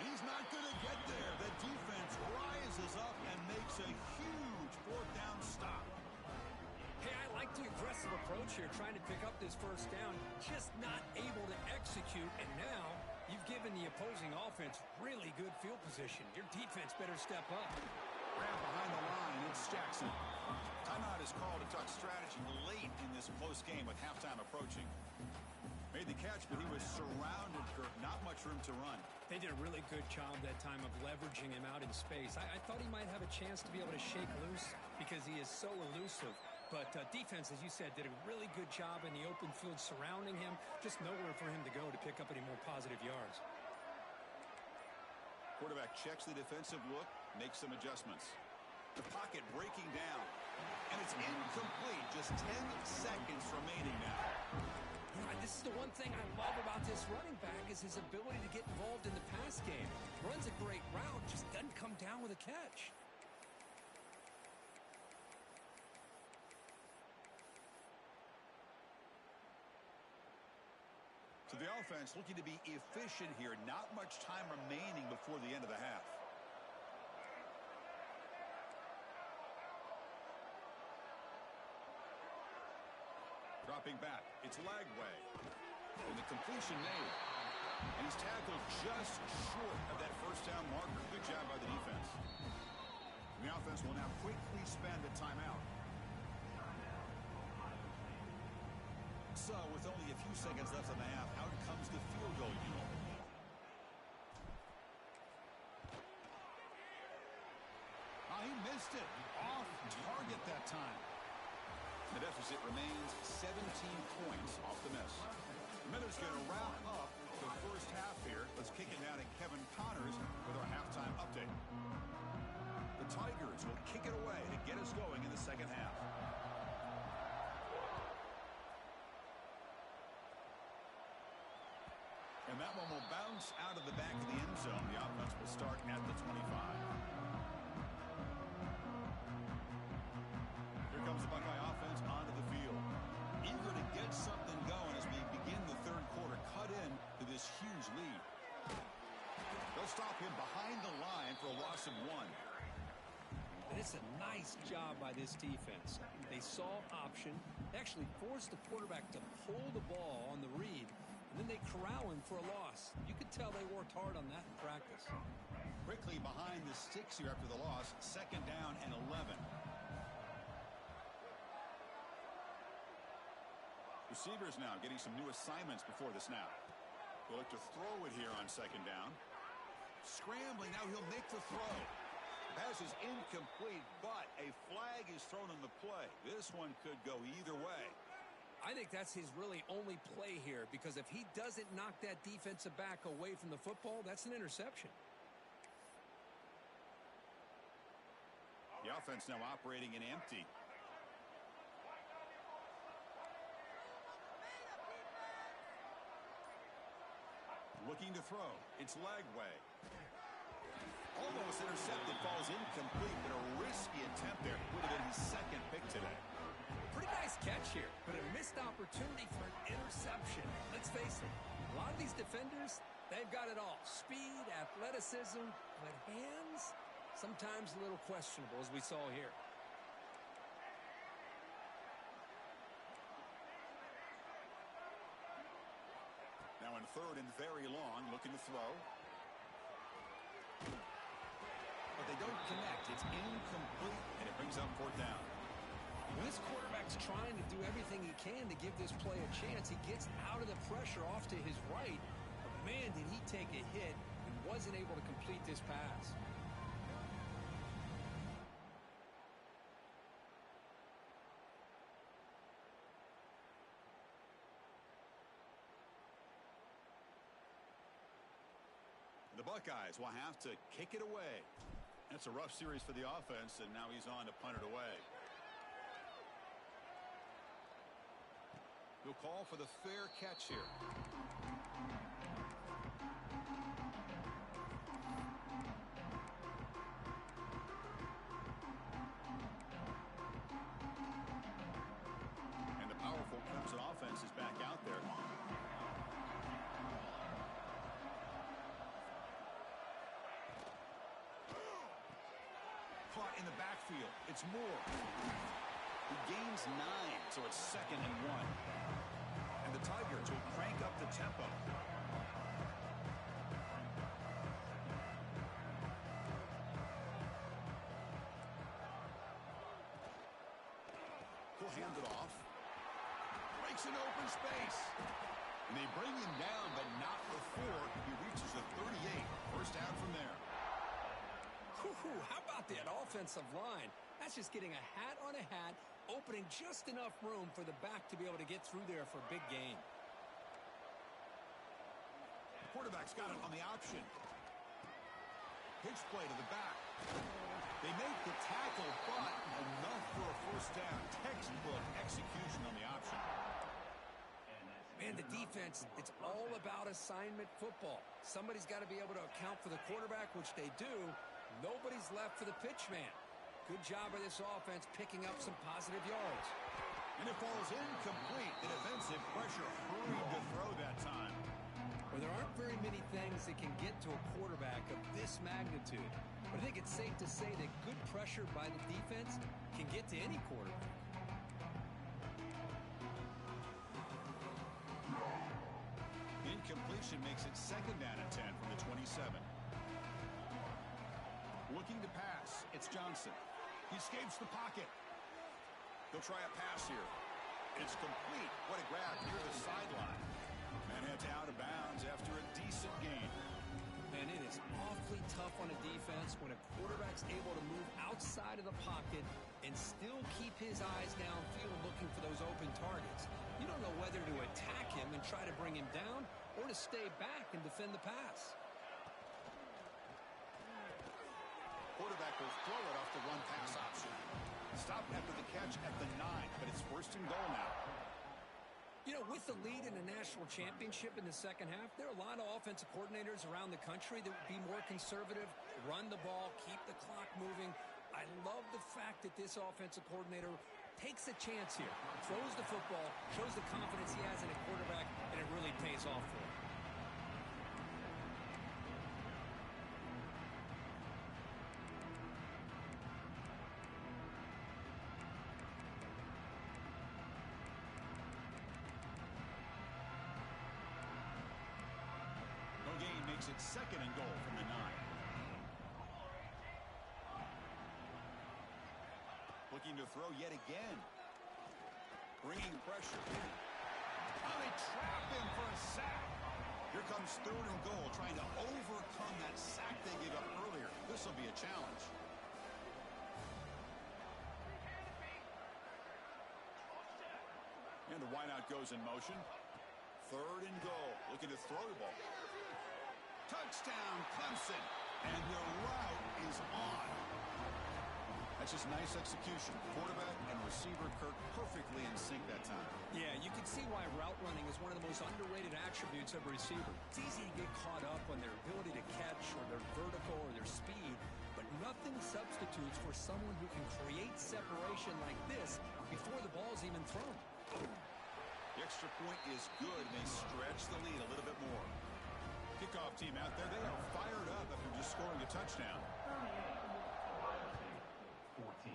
He's not going to get there. The defense rises up and makes a huge fourth down stop. Hey, I like the aggressive approach here, trying to pick up this first down, just not able to execute, and now You've given the opposing offense really good field position. Your defense better step up. Grab behind the line, it's Jackson. Timeout is called to talk strategy late in this close game with halftime approaching. Made the catch, but he was surrounded, Kirk. Not much room to run. They did a really good job that time of leveraging him out in space. I thought he might have a chance to be able to shake loose because he is so elusive. But defense, as you said, did a really good job in the open field surrounding him. Just nowhere for him to go to pick up any more positive yards. Quarterback checks the defensive look, makes some adjustments. The pocket breaking down. And it's incomplete. Just 10 seconds remaining now. Yeah, this is the one thing I love about this running back is his ability to get involved in the pass game. Runs a great route, just doesn't come down with a catch. So the offense looking to be efficient here. Not much time remaining before the end of the half. Dropping back. It's Lagway. And the completion made. And he's tackled just short of that first down marker. Good job by the defense. And the offense will now quickly spend a timeout. So, with only a few seconds left in the half, out comes the field goal unit. He missed it. Off target that time. The deficit remains 17 points off the miss. Miller's going to wrap up the first half here. Let's kick it down to Kevin Connors with our halftime update. The Tigers will kick it away to get us going in the second half. And that one will bounce out of the back of the end zone. The offense will start at the 25. Here comes the Buckeye offense onto the field. Eager to get something going as we begin the third quarter. Cut in to this huge lead. They'll stop him behind the line for a loss of 1. And it's a nice job by this defense. They saw option, actually forced the quarterback to pull the ball on the read, and then they corral him for a loss. You could tell they worked hard on that in practice. Quickly behind the sticks here after the loss. Second down and 11. Receivers now getting some new assignments before the snap. They'll look to throw it here on second down. Scrambling, now he'll make the throw. Pass is incomplete, but a flag is thrown on the play. This one could go either way. I think that's his really only play here, because if he doesn't knock that defensive back away from the football, that's an interception. The offense now operating in empty. Looking to throw. It's Lagway. Almost intercepted, falls incomplete, but a risky attempt there. Would have been his second pick today. Pretty nice catch here, but a missed opportunity for an interception. Let's face it, a lot of these defenders, they've got it all. Speed, athleticism, but hands, sometimes a little questionable, as we saw here. Now in third and very long, looking to throw. But they don't connect. It's incomplete, and it brings up fourth down. When this quarterback's trying to do everything he can to give this play a chance, he gets out of the pressure off to his right. But man, did he take a hit and wasn't able to complete this pass. The Buckeyes will have to kick it away. That's a rough series for the offense, and now he's on to punt it away. He'll call for the fair catch here. And the powerful Clemson offense is back out there. Caught in the backfield. It's Moore. He gains 9, so it's second and 1. And the Tigers will crank up the tempo. He'll hand it off. Breaks an open space. And they bring him down, but not before he reaches the 38. First down from there. How about that offensive line? That's just getting a hat on a hat, opening just enough room for the back to be able to get through there for a big gain. Quarterback's got it on the option. Pitch play to the back. They make the tackle, but enough for a first down. Textbook execution on the option. Man, the defense, it's all about assignment football. Somebody's got to be able to account for the quarterback, which they do. Nobody's left for the pitch man. Good job by this offense picking up some positive yards. And it falls incomplete. The defensive pressure hurried to throw that time. Well, there aren't very many things that can get to a quarterback of this magnitude. But I think it's safe to say that good pressure by the defense can get to any quarterback. Incompletion makes it second down and 10 from the 27. Looking to pass. It's Johnson. He escapes the pocket. They'll try a pass here. It's complete. What a grab near the sideline. And it's out of bounds after a decent gain. And it is awfully tough on a defense when a quarterback's able to move outside of the pocket and still keep his eyes downfield looking for those open targets. You don't know whether to attack him and try to bring him down or to stay back and defend the pass. Quarterback will throw it off the run-pass option. Stopped after the catch at the 9, but it's first and goal now. You know, with the lead in the national championship in the second half, there are a lot of offensive coordinators around the country that would be more conservative, run the ball, keep the clock moving. I love the fact that this offensive coordinator takes a chance here, throws the football, shows the confidence he has in a quarterback, and it really pays off for him. Makes it second and goal from the 9. Looking to throw yet again. Bringing pressure. Oh, they trap him for a sack. Here comes third and goal, trying to overcome that sack they gave up earlier. This will be a challenge. And the wideout goes in motion. Third and goal. Looking to throw the ball. Touchdown, Clemson. And the route is on. That's just nice execution. Quarterback and receiver Kirk perfectly in sync that time. Yeah, you can see why route running is one of the most underrated attributes of a receiver. It's easy to get caught up on their ability to catch or their vertical or their speed, but nothing substitutes for someone who can create separation like this before the ball's even thrown. The extra point is good, and they stretch the lead a little bit more. Kickoff team out there, they are fired up after just scoring a touchdown. 14.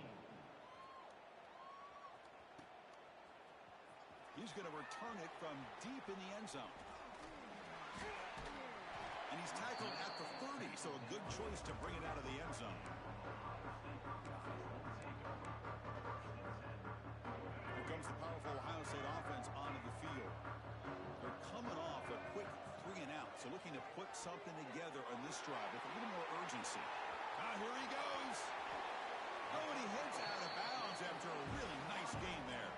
He's going to return it from deep in the end zone. And he's tackled at the 30, so a good choice to bring it out of the end zone. Here comes the powerful Ohio State offense onto the field. They're coming off a quick 3 and out, so looking to put something together on this drive with a little more urgency. Here he goes. Oh, and he heads out of bounds after a really nice game there.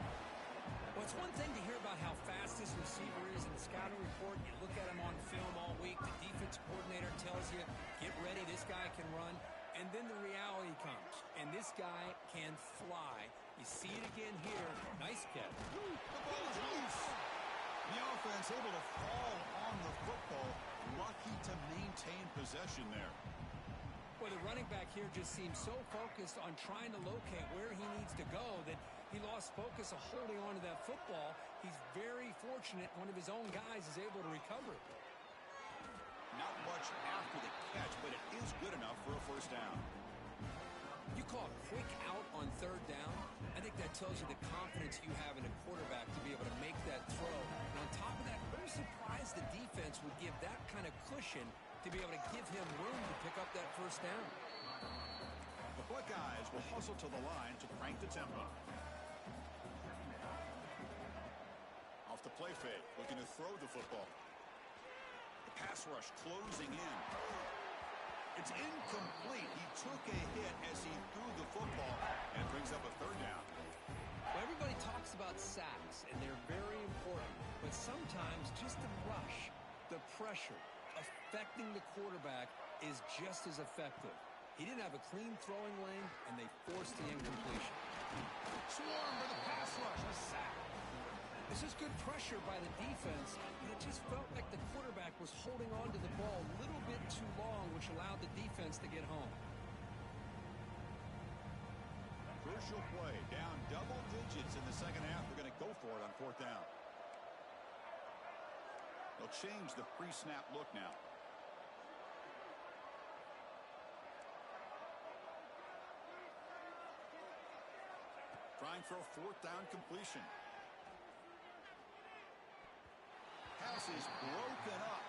Well, it's one thing to hear about how fast this receiver is in the scouting report. You look at him on film all week. The defense coordinator tells you, get ready, this guy can run. And then the reality comes, and this guy can fly. You see it again here. Nice catch. The ball is loose. The offense able to fall on the football. Lucky to maintain possession there. Well, the running back here just seems so focused on trying to locate where he needs to go that he lost focus of holding on to that football. He's very fortunate one of his own guys is able to recover it. Not much after the catch, but it is good enough for a first down. You call a quick out on third down. I think that tells you the confidence you have in a quarterback to be able to make that throw. And on top of that, I'm surprised the defense would give that kind of cushion to be able to give him room to pick up that first down. The Buckeyes will hustle to the line to crank the tempo. off the play fake, looking to throw the football. The pass rush closing in. It's incomplete. He took a hit as he threw the football, and it brings up a third down. Well, everybody talks about sacks, and they're very important. But sometimes just the rush, the pressure, affecting the quarterback is just as effective. He didn't have a clean throwing lane, and they forced the incompletion. Swarm for the pass rush, a sack. This is good pressure by the defense, and it just felt like the quarterback was holding on to the ball a little bit too long, which allowed the defense to get home. Crucial play, down double digits in the second half. They're going to go for it on fourth down. They'll change the pre-snap look now. Trying for a fourth down completion. Pass is broken up.